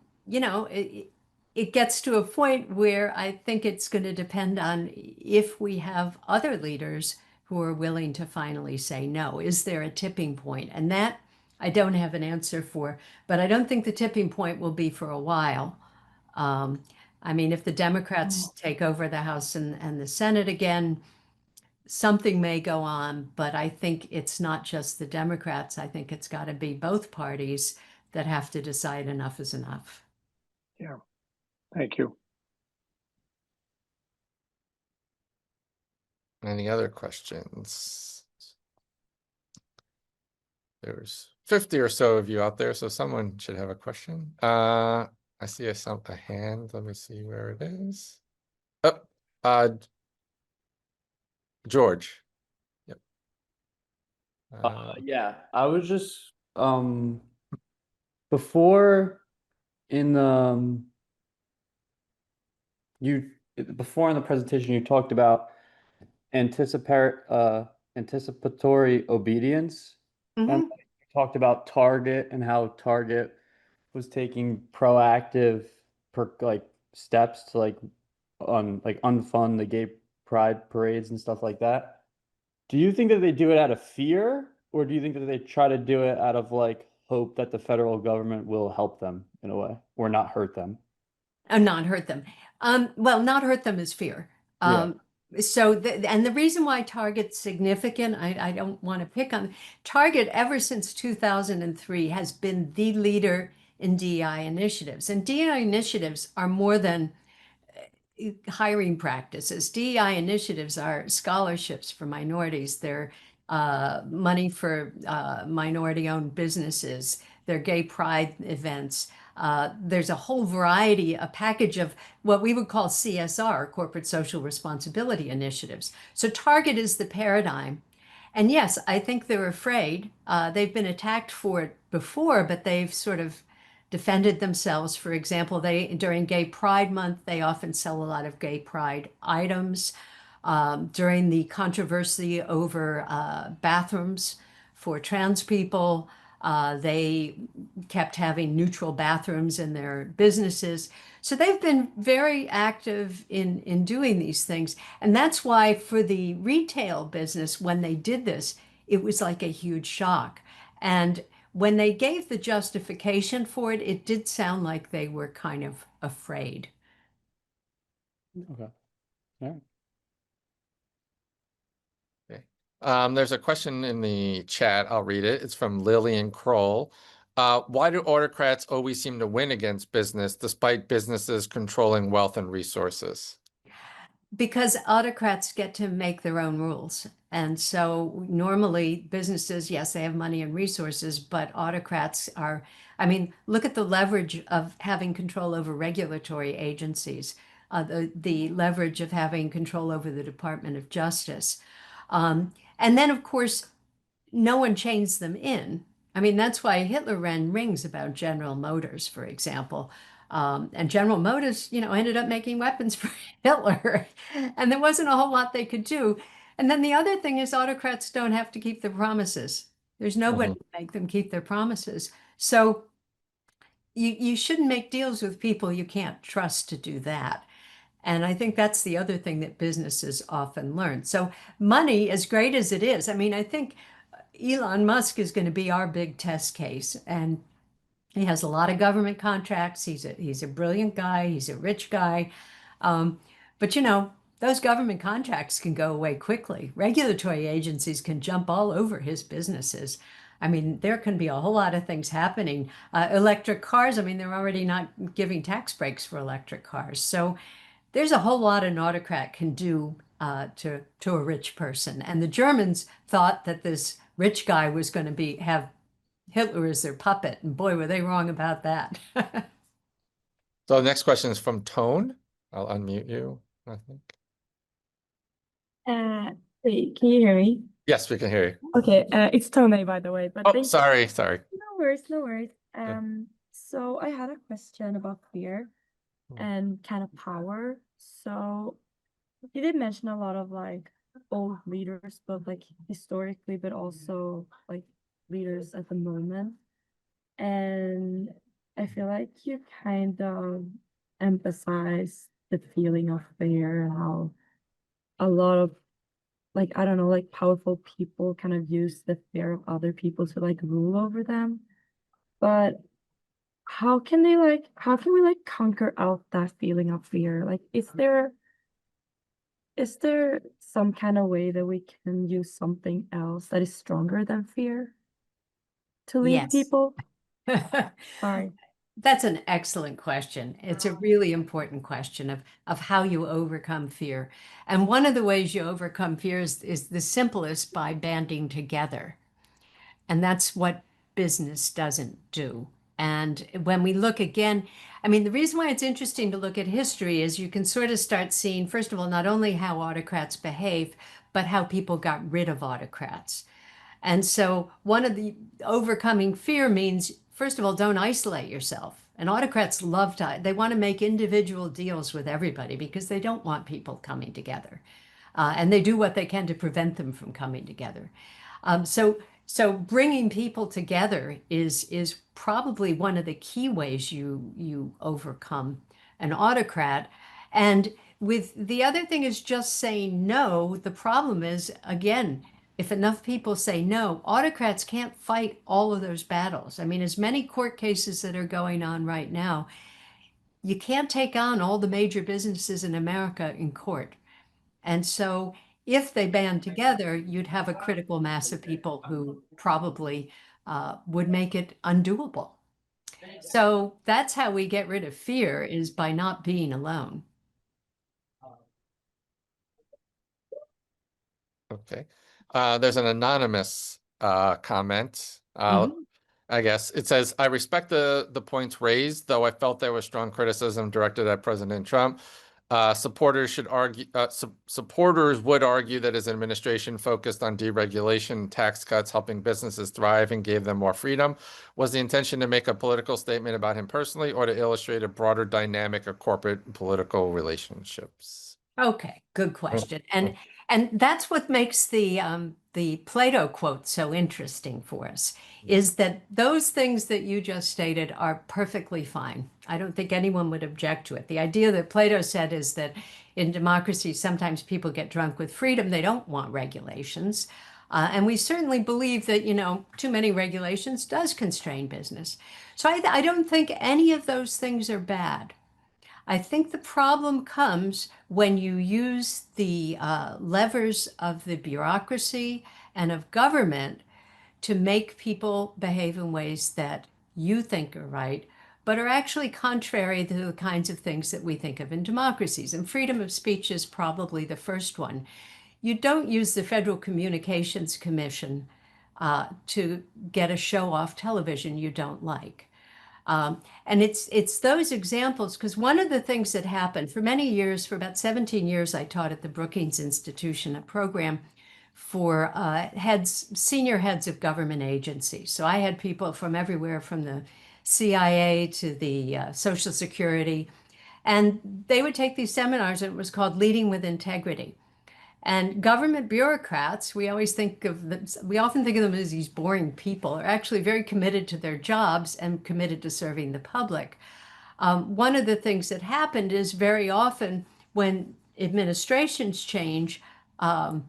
it gets to a point where I think it's going to depend on if we have other leaders who are willing to finally say no. Is there a tipping point? And that I don't have an answer for, but I don't think the tipping point will be for a while. Um, I mean, if the Democrats take over the House and the Senate again, something may go on, but I think it's not just the Democrats. I think it's got to be both parties that have to decide enough is enough. Yeah, thank you. Any other questions? There's 50 or so of you out there, so someone should have a question. I see a hand. Let me see where it is. Oh, George. Yep. Yeah, I was just before in you before in the presentation you talked about anticipatory obedience. And you talked about Target and how Target was taking proactive steps to unfund the gay pride parades and stuff like that. Do you think that they do it out of fear, or do you think that they try to do it out of hope that the federal government will help them in a way or not hurt them? Not hurt them. Well, not hurt them is fear. Yeah. And the reason why Target's significant, I don't want to pick on Target ever since 2003 has been the leader in DEI initiatives. And DEI initiatives are more than hiring practices. DEI initiatives are scholarships for minorities. They're money for minority-owned businesses. They're gay pride events. There's a whole variety, a package of what we would call CSR, corporate social responsibility initiatives. So Target is the paradigm. And yes, I think they're afraid. They've been attacked for it before, but they've sort of defended themselves. For example, they during Gay Pride Month, they often sell a lot of gay pride items. During the controversy over bathrooms for trans people, they kept having neutral bathrooms in their businesses. So they've been very active in doing these things. And that's why for the retail business, when they did this, it was like a huge shock. And when they gave the justification for it, it did sound like they were kind of afraid. Okay. All right. Okay. There's a question in the chat. I'll read it. It's from Lillian Kroll. Why do autocrats always seem to win against business despite businesses controlling wealth and resources? Because autocrats get to make their own rules. And so normally businesses, yes, they have money and resources, but autocrats are, I mean, look at the leverage of having control over regulatory agencies, the leverage of having control over the Department of Justice. And then, of course, no one chains them in. I mean, that's why Hitler ran rings about General Motors, for example. And General Motors, ended up making weapons for Hitler, and there wasn't a whole lot they could do. And then the other thing is autocrats don't have to keep their promises. There's nobody to make them keep their promises. So you shouldn't make deals with people you can't trust to do that. And I think that's the other thing that businesses often learn. So money, as great as it is, I mean, I think Elon Musk is going to be our big test case. And he has a lot of government contracts. He's a brilliant guy. He's a rich guy. But those government contracts can go away quickly. Regulatory agencies can jump all over his businesses. I mean, there can be a whole lot of things happening. Electric cars, I mean, they're already not giving tax breaks for electric cars. So there's a whole lot an autocrat can do to a rich person. And the Germans thought that this rich guy was going to have Hitler as their puppet, and boy, were they wrong about that. So the next question is from Tone. I'll unmute you, I think. Wait, can you hear me? Yes, we can hear you. Okay, it's Tone, by the way, but Oh, thank sorry. no worries, no worries. Yeah. So I had a question about fear and kind of power. So you did mention a lot of like old leaders, both like historically, but also like leaders at the moment. And I feel like you kind of emphasize the feeling of fear and how a lot of like I don't know, like powerful people kind of use the fear of other people to like rule over them. But how can we like conquer out that feeling of fear? Like is there some kind of way that we can use something else that is stronger than fear to lead Yes. people? Sorry. That's an excellent question. It's a really important question of how you overcome fear. And one of the ways you overcome fear is the simplest by banding together. And that's what business doesn't do. And when we look again, I mean, the reason why it's interesting to look at history is you can sort of start seeing, first of all, not only how autocrats behave, but how people got rid of autocrats. And so one of the overcoming fear means, first of all, don't isolate yourself. And autocrats they want to make individual deals with everybody because they don't want people coming together. And they do what they can to prevent them from coming together. So bringing people together is probably one of the key ways you overcome an autocrat. And with the other thing is just saying no. The problem is, again, if enough people say no, autocrats can't fight all of those battles. I mean, as many court cases that are going on right now, you can't take on all the major businesses in America in court. And so if they band together, you'd have a critical mass of people who probably would make it undoable. So that's how we get rid of fear, is by not being alone. Okay. There's an anonymous comment. Mhm. I guess it says, I respect the points raised, though I felt there was strong criticism directed at President Trump. Supporters would argue that his administration focused on deregulation, tax cuts, helping businesses thrive, and gave them more freedom. Was the intention to make a political statement about him personally, or to illustrate a broader dynamic of corporate and political relationships? Okay, good question. And that's what makes the Plato quote so interesting for us, is that those things that you just stated are perfectly fine. I don't think anyone would object to it. The idea that Plato said is that in democracy, sometimes people get drunk with freedom. They don't want regulations. And we certainly believe that, too many regulations does constrain business. So I don't think any of those things are bad. I think the problem comes when you use the levers of the bureaucracy and of government to make people behave in ways that you think are right, but are actually contrary to the kinds of things that we think of in democracies. And freedom of speech is probably the first one. You don't use the Federal Communications Commission to get a show off television you don't like. And it's those examples, because one of the things that happened for many years, for about 17 years, I taught at the Brookings Institution, a program for senior heads of government agencies. So I had people from everywhere, from the CIA to the Social Security, and they would take these seminars, and it was called Leading with Integrity. And government bureaucrats, we often think of them as these boring people, are actually very committed to their jobs and committed to serving the public. One of the things that happened is very often when administrations change, and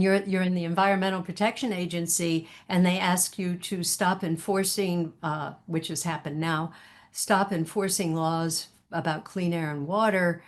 you're in the Environmental Protection Agency, and they ask you to stop enforcing, which has happened now, stop enforcing laws about clean air and water.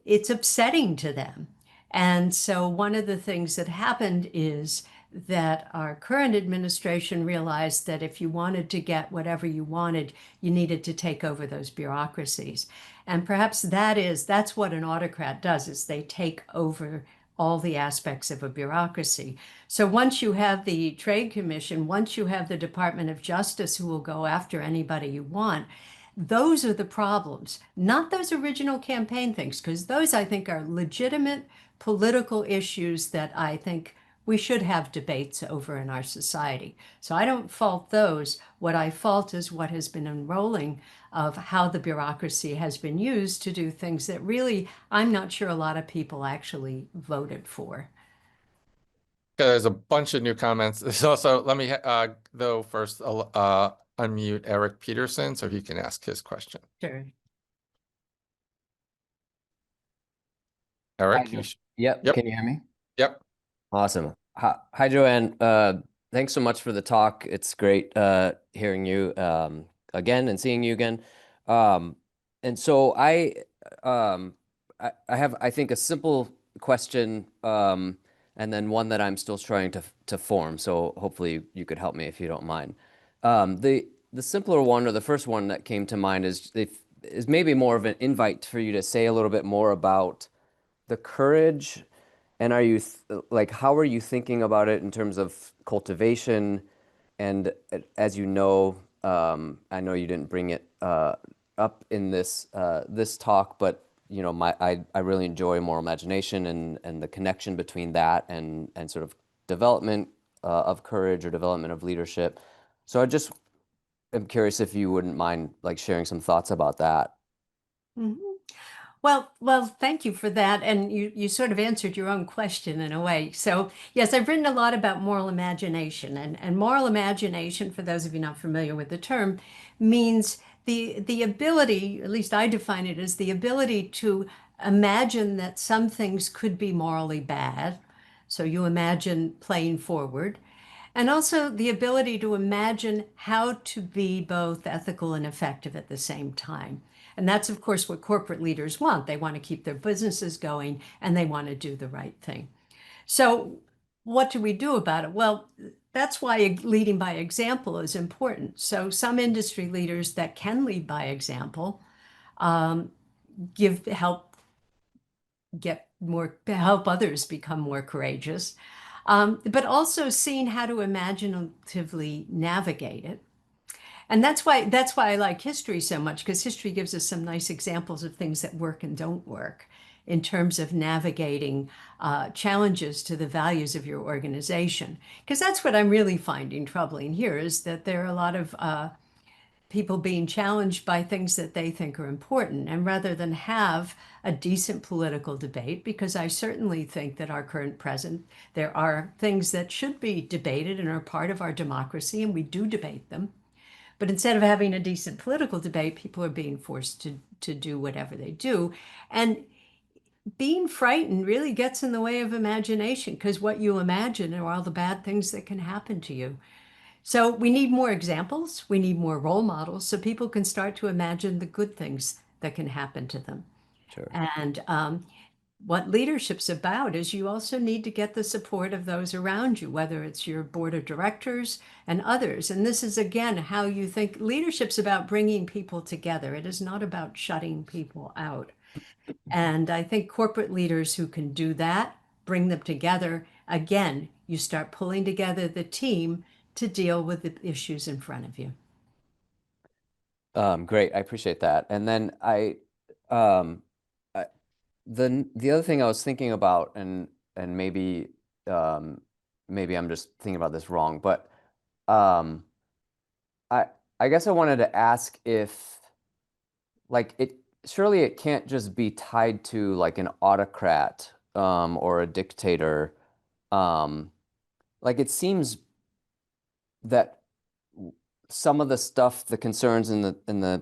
It's upsetting to them. And so one of the things that happened is that our current administration realized that if you wanted to get whatever you wanted, you needed to take over those bureaucracies. And perhaps that's what an autocrat does, is they take over all the aspects of a bureaucracy. So once you have the Trade Commission, once you have the Department of Justice who will go after anybody you want, those are the problems, not those original campaign things, because those, I think, are legitimate political issues that I think we should have debates over in our society. So I don't fault those. What I fault is what has been unrolling of how the bureaucracy has been used to do things that really, I'm not sure a lot of people actually voted for. There's a bunch of new comments. There's also, let me though first unmute Eric Peterson so he can ask his question. Sure. Eric, Hi, you Yep. Yep. Can you hear me? Yep. Awesome. Hi, Joanne. Thanks so much for the talk. It's great hearing you again and seeing you again. And so I have, I think, a simple question and then one that I'm still trying to form. So hopefully you could help me if you don't mind. The simpler one, or the first one that came to mind, is maybe more of an invite for you to say a little bit more about the courage, and are you how are you thinking about it in terms of cultivation? And as you know, I know you didn't bring it up in this talk, but I really enjoy moral imagination and the connection between that and sort of development of courage or development of leadership. So I just am curious if you wouldn't mind sharing some thoughts about that. Mm-hmm. Well, thank you for that. And you sort of answered your own question in a way. So yes, I've written a lot about moral imagination, and moral imagination, for those of you not familiar with the term, means the ability, at least I define it as the ability to imagine that some things could be morally bad. So you imagine playing forward. and also the ability to imagine how to be both ethical and effective at the same time. And that's, of course, what corporate leaders want. They want to keep their businesses going and they want to do the right thing. So, what do we do about it? Well, that's why leading by example is important. So, some industry leaders that can lead by example help help others become more courageous, but also seeing how to imaginatively navigate it. And that's why I like history so much, because history gives us some nice examples of things that work and don't work in terms of navigating challenges to the values of your organization. Because that's what I'm really finding troubling here, is that there are a lot of people being challenged by things that they think are important. And rather than have a decent political debate, because I certainly think that our current present, there are things that should be debated and are part of our democracy, and we do debate them. But instead of having a decent political debate, people are being forced to do whatever they do. And being frightened really gets in the way of imagination, because what you imagine are all the bad things that can happen to you. So we need more examples. We need more role models so people can start to imagine the good things that can happen to them. Sure. And what leadership's about is you also need to get the support of those around you, whether it's your board of directors and others. And this is, again, how you think leadership's about bringing people together. It is not about shutting people out. And I think corporate leaders who can do that, bring them together, again, you start pulling together the team to deal with the issues in front of you. Great. I appreciate that. And then um, the other thing I was thinking about, and maybe maybe I'm just thinking about this wrong, but um, I guess I wanted to ask if, like, surely it can't just be tied to like an autocrat or a dictator. Like, it seems that some of the stuff, the concerns and the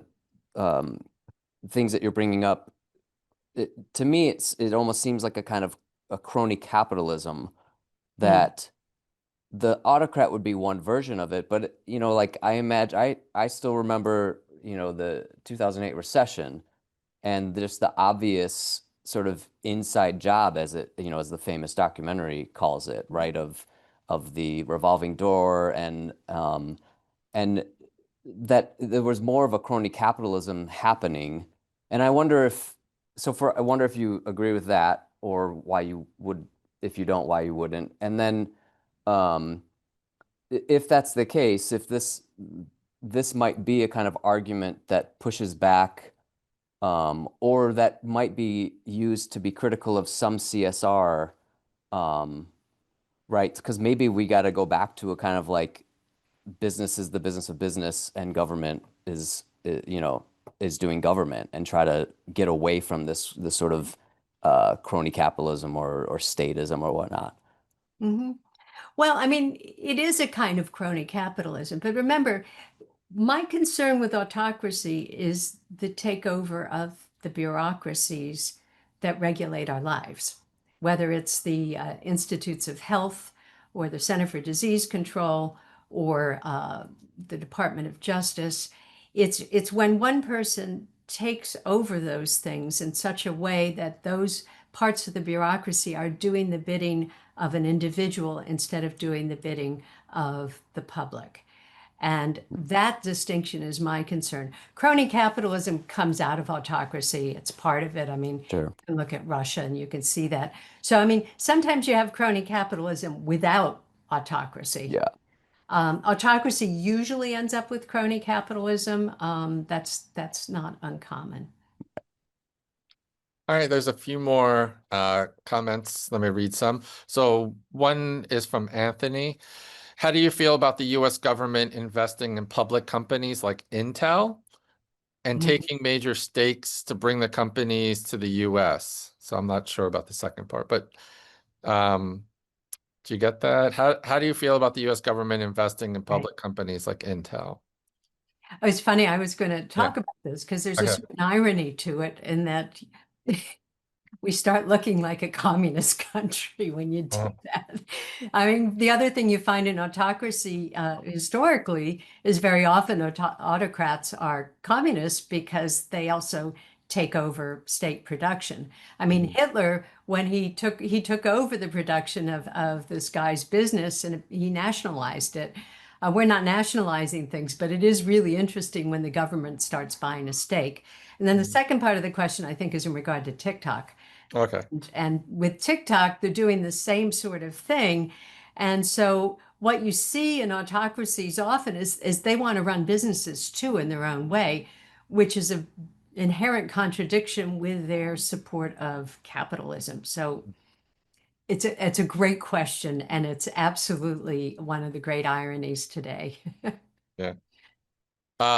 things that you're bringing up, to me, it almost seems like a kind of a crony capitalism that the autocrat would be one version of it. But, like, I imagine, I still remember, the 2008 recession and just the obvious sort of inside job, as as the famous documentary calls it, right? Of the revolving door, and that there was more of a crony capitalism happening. And I wonder if you agree with that, or why you would, if you don't, why you wouldn't. And then if that's the case, if this might be a kind of argument that pushes back, or that might be used to be critical of some CSR, right? Because maybe we got to go back to a kind of like, business is the business of business, and government is doing government, and try to get away from this sort of crony capitalism or statism or whatnot. Mm-hmm. Well, I mean, it is a kind of crony capitalism, but remember, my concern with autocracy is the takeover of the bureaucracies that regulate our lives, whether it's the Institutes of Health or the Center for Disease Control or the Department of Justice. It's when one person takes over those things in such a way that those parts of the bureaucracy are doing the bidding of an individual instead of doing the bidding of the public. And that distinction is my concern. Crony capitalism comes out of autocracy. It's part of it. I mean, Sure. you can look at Russia and you can see that. So, I mean, sometimes you have crony capitalism without autocracy. Yeah. Autocracy usually ends up with crony capitalism. That's not uncommon. All right, there's a few more comments. Let me read some. So one is from Anthony. How do you feel about the US government investing in public companies like Intel and taking major stakes to bring the companies to the US? So I'm not sure about the second part, but do you get that? How do you feel about the US government investing in public companies like Intel? It's funny, I was going to talk about this because there's a certain irony to it, in that we start looking like a communist country when you do Uh, that. I mean, the other thing you find in autocracy historically is very often autocrats are communists because they also take over state production. I mean, Mhm. Hitler, when he took over the production of this guy's business and he nationalized it. We're not nationalizing things, but it is really interesting when the government starts buying a stake. And then the Mhm. second part of the question, I think, is in regard to TikTok. Okay. And with TikTok, they're doing the same sort of thing. And so what you see in autocracies often is they want to run businesses too in their own way, which is an inherent contradiction with their support of capitalism. So it's a great question, and it's absolutely one of the great ironies today. Yeah.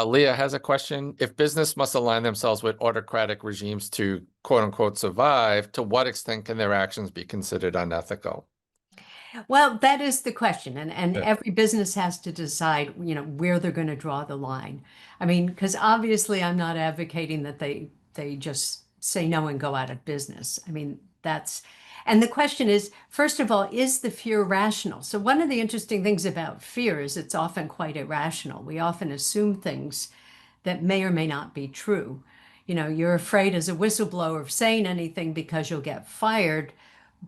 Leah has a question. If business must align themselves with autocratic regimes to quote unquote survive, to what extent can their actions be considered unethical? Well, that is the question, and Yeah. every business has to decide, where they're going to draw the line. I mean, because obviously, I'm not advocating that they just say no and go out of business. I mean, and the question is, first of all, is the fear rational? So one of the interesting things about fear is it's often quite irrational. We often assume things that may or may not be true. You're afraid as a whistleblower of saying anything because you'll get fired,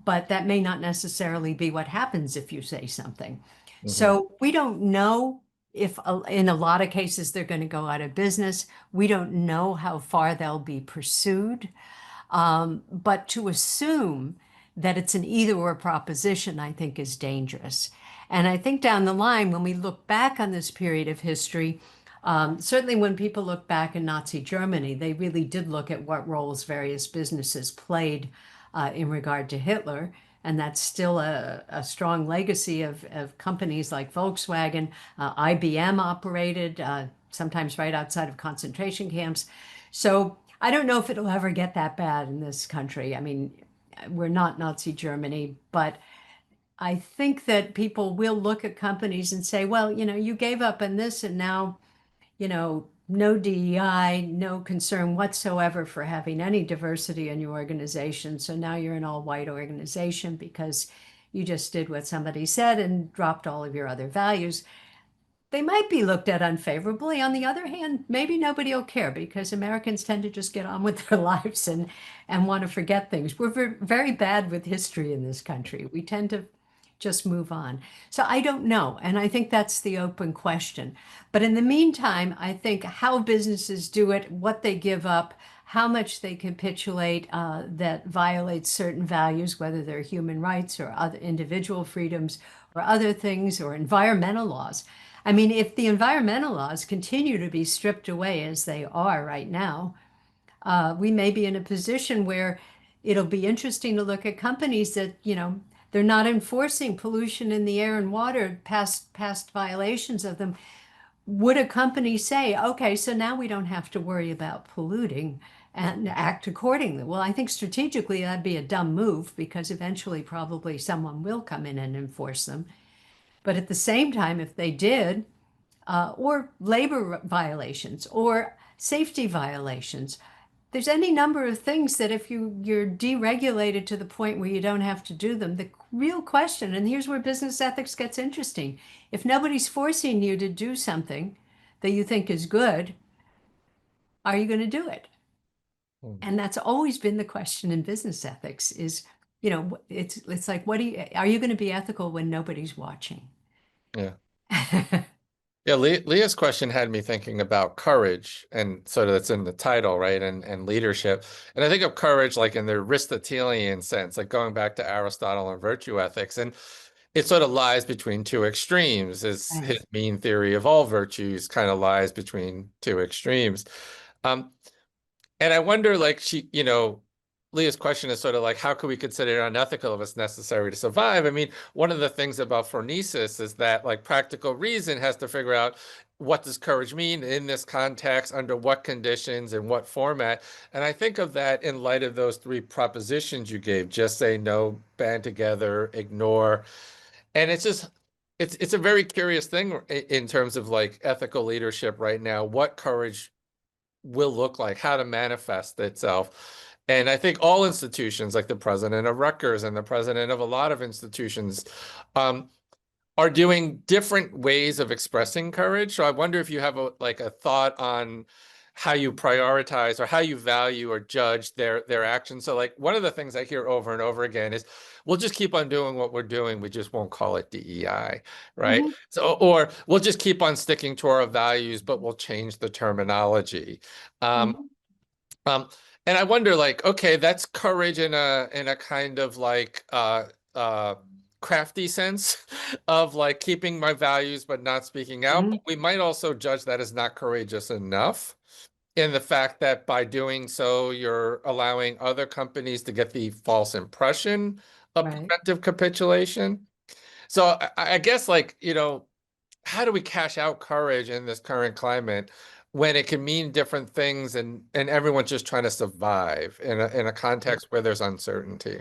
but that may not necessarily be what happens if you say something. Mhm. So we don't know if in a lot of cases they're going to go out of business. We don't know how far they'll be pursued. But to assume that it's an either or proposition, I think is dangerous. And I think down the line, when we look back on this period of history, certainly when people look back in Nazi Germany, they really did look at what roles various businesses played in regard to Hitler. And that's still a strong legacy of companies like Volkswagen. IBM operated, sometimes right outside of concentration camps. So I don't know if it'll ever get that bad in this country. I mean, we're not Nazi Germany, but I think that people will look at companies and say, well, you gave up on this and now, no DEI, no concern whatsoever for having any diversity in your organization. So now you're an all white organization because you just did what somebody said and dropped all of your other values. They might be looked at unfavorably. On the other hand, maybe nobody will care because Americans tend to just get on with their lives and want to forget things. We're very bad with history in this country. We tend to just move on. So I don't know. And I think that's the open question. But in the meantime, I think how businesses do it, what they give up, how much they capitulate that violates certain values, whether they're human rights or other individual freedoms or other things or environmental laws. I mean, if the environmental laws continue to be stripped away as they are right now, we may be in a position where it'll be interesting to look at companies that, they're not enforcing pollution in the air and water, past violations of them. Would a company say, okay, so now we don't have to worry about polluting and act accordingly? Well, I think strategically that'd be a dumb move because eventually probably someone will come in and enforce them. But at the same time, if they did, or labor violations or safety violations. There's any number of things that if you're deregulated to the point where you don't have to do them, the real question, and here's where business ethics gets interesting. If nobody's forcing you to do something that you think is good, are you going to do it? Mm. And that's always been the question in business ethics is, it's like, are you going to be ethical when nobody's watching? Yeah. Yeah, Leah's question had me thinking about courage, and sort of that's in the title, right? And leadership. And I think of courage like in the Aristotelian sense, like going back to Aristotle and virtue ethics. And it sort of lies between two extremes, is Right. his mean theory of all virtues kind of lies between two extremes. Um, and I wonder, like, Leah's question is sort of like, how could we consider it unethical if it's necessary to survive? I mean, one of the things about phronesis is that, like, practical reason has to figure out what does courage mean in this context, under what conditions, in what format. And I think of that in light of those three propositions you gave: just say no, band together, ignore. And it's a very curious thing in terms of like ethical leadership right now, what courage will look like, how to manifest itself. And I think all institutions, like the president of Rutgers and the president of a lot of institutions, um, are doing different ways of expressing courage. So I wonder if you have a thought on how you prioritize or how you value or judge their actions. So like one of the things I hear over and over again is we'll just keep on doing what we're doing. We just won't call it DEI, right? Mhm. So or we'll just keep on sticking to our values, but we'll change the terminology. Um, Mhm. um, and I wonder, like, okay, that's courage in a kind of like crafty sense of like keeping my values but not speaking out. But Mhm. we might also judge that as not courageous enough in the fact that by doing so, you're allowing other companies to get the false impression of Right. preventive capitulation. So I guess like, how do we cash out courage in this current climate when it can mean different things and everyone's just trying to survive in a context where there's uncertainty?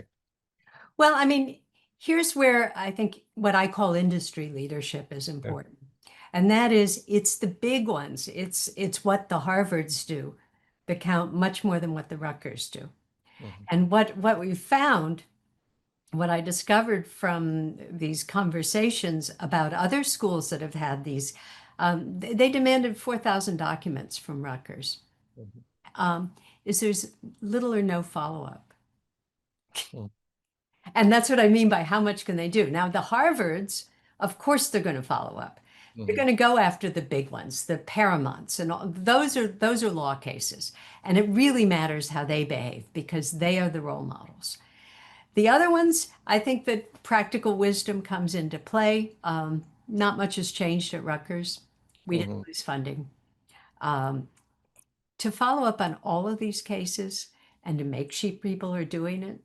Well, I mean, here's where I think what I call industry leadership is Yeah. important. And that is it's the big ones. It's what the Harvards do that count much more than what the Rutgers do. Mhm. And what we found, what I discovered from these conversations about other schools that have had these, they demanded 4,000 documents from Rutgers, Mhm. is there's little or no follow-up. Mhm. And that's what I mean by how much can they do? Now, the Harvards, of course, they're going to follow up. They're Mhm. going to go after the big ones, the Paramounts, and all, those are law cases. And it really matters how they behave because they are the role models. The other ones, I think that practical wisdom comes into play. Not much has changed at Rutgers. We didn't Mhm. lose funding. Um, to follow up on all of these cases and to make sure people are doing it,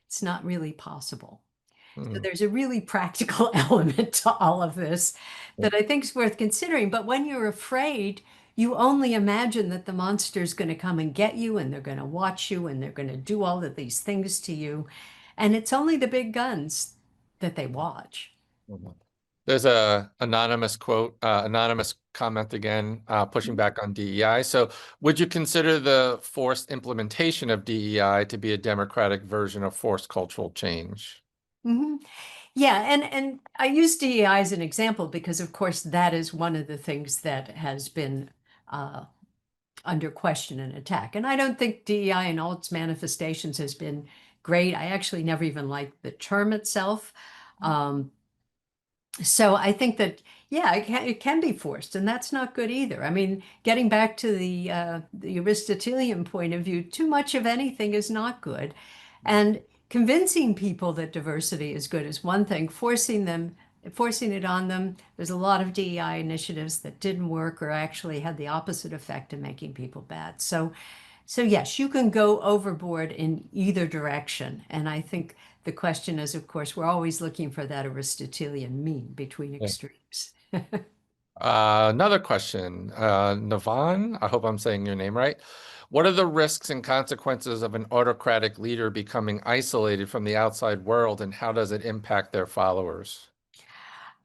it's not really possible. So Mhm. there's a really practical element to all of this that I think is worth considering. But when you're afraid, you only imagine that the monster's going to come and get you and they're going to watch you and they're going to do all of these things to you. And it's only the big guns that they watch. Mhm. There's a anonymous quote, anonymous comment again, pushing back on DEI. So, would you consider the forced implementation of DEI to be a democratic version of forced cultural change? Mhm. Yeah, and I use DEI as an example because, of course, that is one of the things that has been uh, under question and attack. And I don't think DEI in all its manifestations has been great. I actually never even liked the term itself. Um, so I think that, yeah, it can be forced, and that's not good either. I mean, getting back to the Aristotelian point of view, too much of anything is not good. And convincing people that diversity is good is one thing. Forcing it on them, there's a lot of DEI initiatives that didn't work or actually had the opposite effect of making people bad. So yes, you can go overboard in either direction. And I think the question is, of course, we're always looking for that Aristotelian mean between Yeah. extremes. Another question, Navan, I hope I'm saying your name right. What are the risks and consequences of an autocratic leader becoming isolated from the outside world, and how does it impact their followers?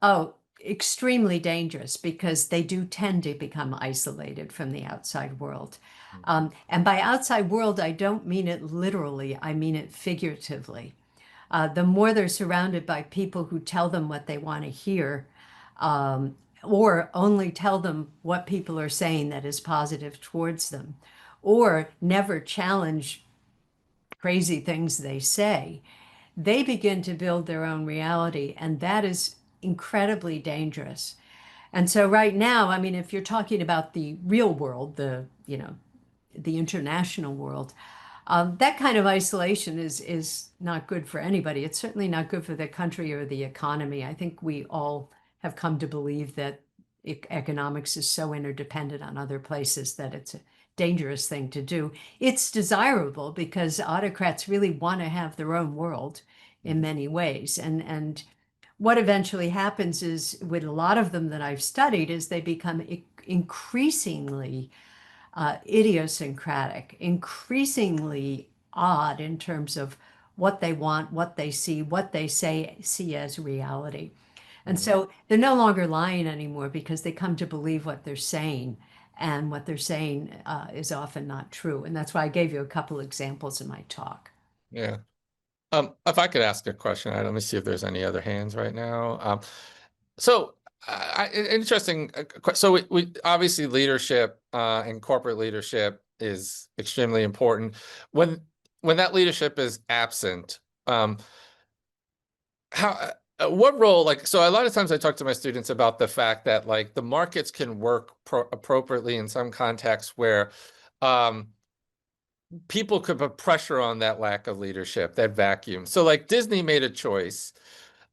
Oh, extremely dangerous because they do tend to become isolated from the outside world. And by outside world, I don't mean it literally, I mean it figuratively. The more they're surrounded by people who tell them what they want to hear, um, or only tell them what people are saying that is positive towards them, or never challenge crazy things they say, they begin to build their own reality. And that is incredibly dangerous. And so right now, I mean, if you're talking about the real world, the international world, that kind of isolation is not good for anybody. It's certainly not good for the country or the economy. I think we all have come to believe that economics is so interdependent on other places that it's a dangerous thing to do. It's desirable because autocrats really want to have their own world in many ways. And what eventually happens is with a lot of them that I've studied is they become increasingly idiosyncratic, increasingly odd in terms of what they want, what they see, what they see as reality. And Mhm. so they're no longer lying anymore because they come to believe what they're saying. and what they're saying is often not true. And that's why I gave you a couple examples in my talk. Yeah. If I could ask a question, let me see if there's any other hands right now. So interesting. So we obviously leadership and corporate leadership is extremely important. When that leadership is absent, how what role, like, so a lot of times I talk to my students about the fact that like the markets can work appropriately in some contexts where people could put pressure on that lack of leadership, that vacuum. So like Disney made a choice.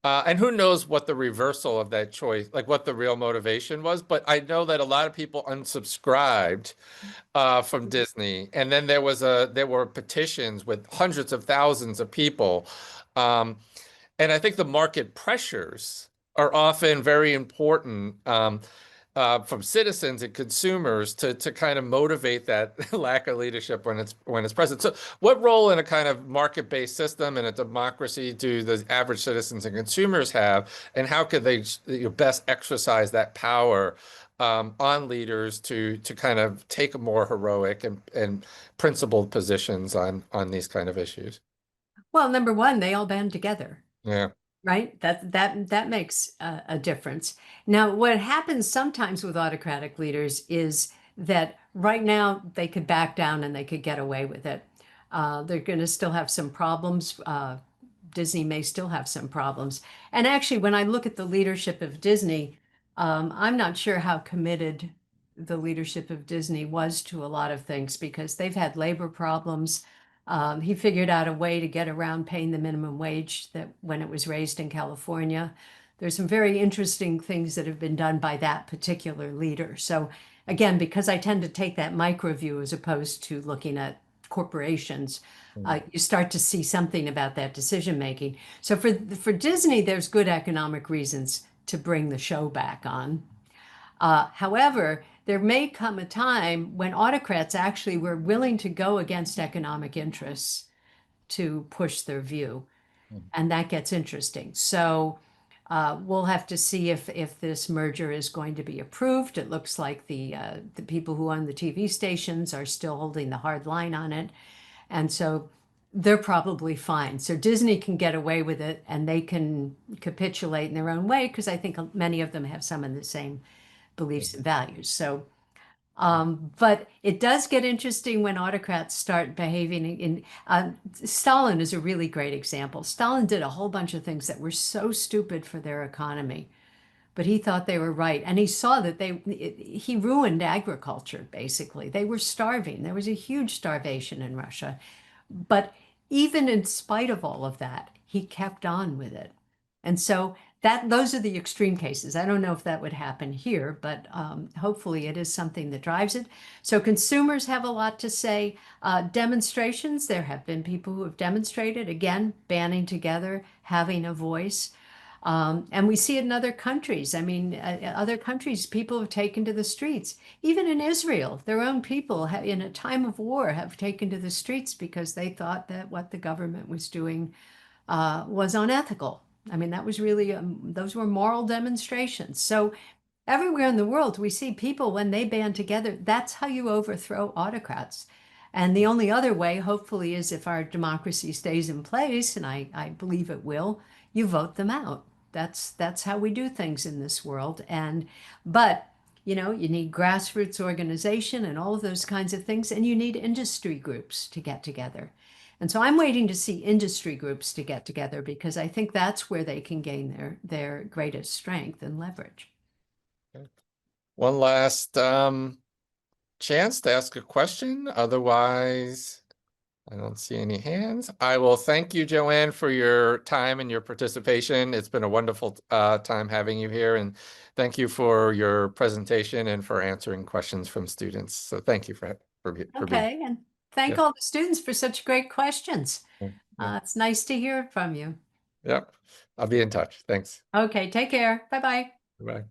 And who knows what the reversal of that choice, like what the real motivation was. But I know that a lot of people unsubscribed from Disney. And then there were petitions with hundreds of thousands of people. Um, and I think the market pressures are often very important from citizens and consumers to kind of motivate that lack of leadership when it's present. So, what role in a kind of market-based system and a democracy do the average citizens and consumers have, and how could they best exercise that power on leaders to kind of take a more heroic and principled positions on these kind of issues? Well, number one, they all band together. Yeah. Right? That makes a difference. Now, what happens sometimes with autocratic leaders is that right now they could back down and they could get away with it. They're going to still have some problems. Disney may still have some problems. And actually, when I look at the leadership of Disney, I'm not sure how committed the leadership of Disney was to a lot of things because they've had labor problems. He figured out a way to get around paying the minimum wage that when it was raised in California. There's some very interesting things that have been done by that particular leader. So again, because I tend to take that micro view as opposed to looking at corporations, you start to see something about that decision making. So for Disney, there's good economic reasons to bring the show back on. However, there may come a time when autocrats actually were willing to go against economic interests to push their view, and that gets interesting. So we'll have to see if this merger is going to be approved. It looks like the people who own the TV stations are still holding the hard line on it, and so they're probably fine. So Disney can get away with it, and they can capitulate in their own way because I think many of them have some of the same beliefs and values. So, but it does get interesting when autocrats start behaving Stalin is a really great example. Stalin did a whole bunch of things that were so stupid for their economy, but he thought they were right. And he saw that he ruined agriculture, basically. They were starving. There was a huge starvation in Russia. But even in spite of all of that, he kept on with it. And so those are the extreme cases. I don't know if that would happen here, but hopefully it is something that drives it. So consumers have a lot to say. Demonstrations, there have been people who have demonstrated, again, banding together, having a voice. And we see it in other countries. I mean, other countries, people have taken to the streets. Even in Israel, their own people in a time of war have taken to the streets because they thought that what the government was doing was unethical. I mean, that was really, those were moral demonstrations. So everywhere in the world, we see people when they band together, that's how you overthrow autocrats. And the only other way, hopefully, is if our democracy stays in place, and I believe it will, you vote them out. That's how we do things in this world. But you need grassroots organization and all of those kinds of things, and you need industry groups to get together. And so I'm waiting to see industry groups to get together because I think that's where they can gain their greatest strength and leverage. One last chance to ask a question. Otherwise, I don't see any hands. I will thank you, Joanne, for your time and your participation. It's been a wonderful time having you here, and thank you for your presentation and for answering questions from students. So thank you for being. Okay, and thank Yeah. all the students for such great questions. Yeah. It's nice to hear from you. Yep. I'll be in touch. Thanks. Okay, take care. Bye-bye. Bye.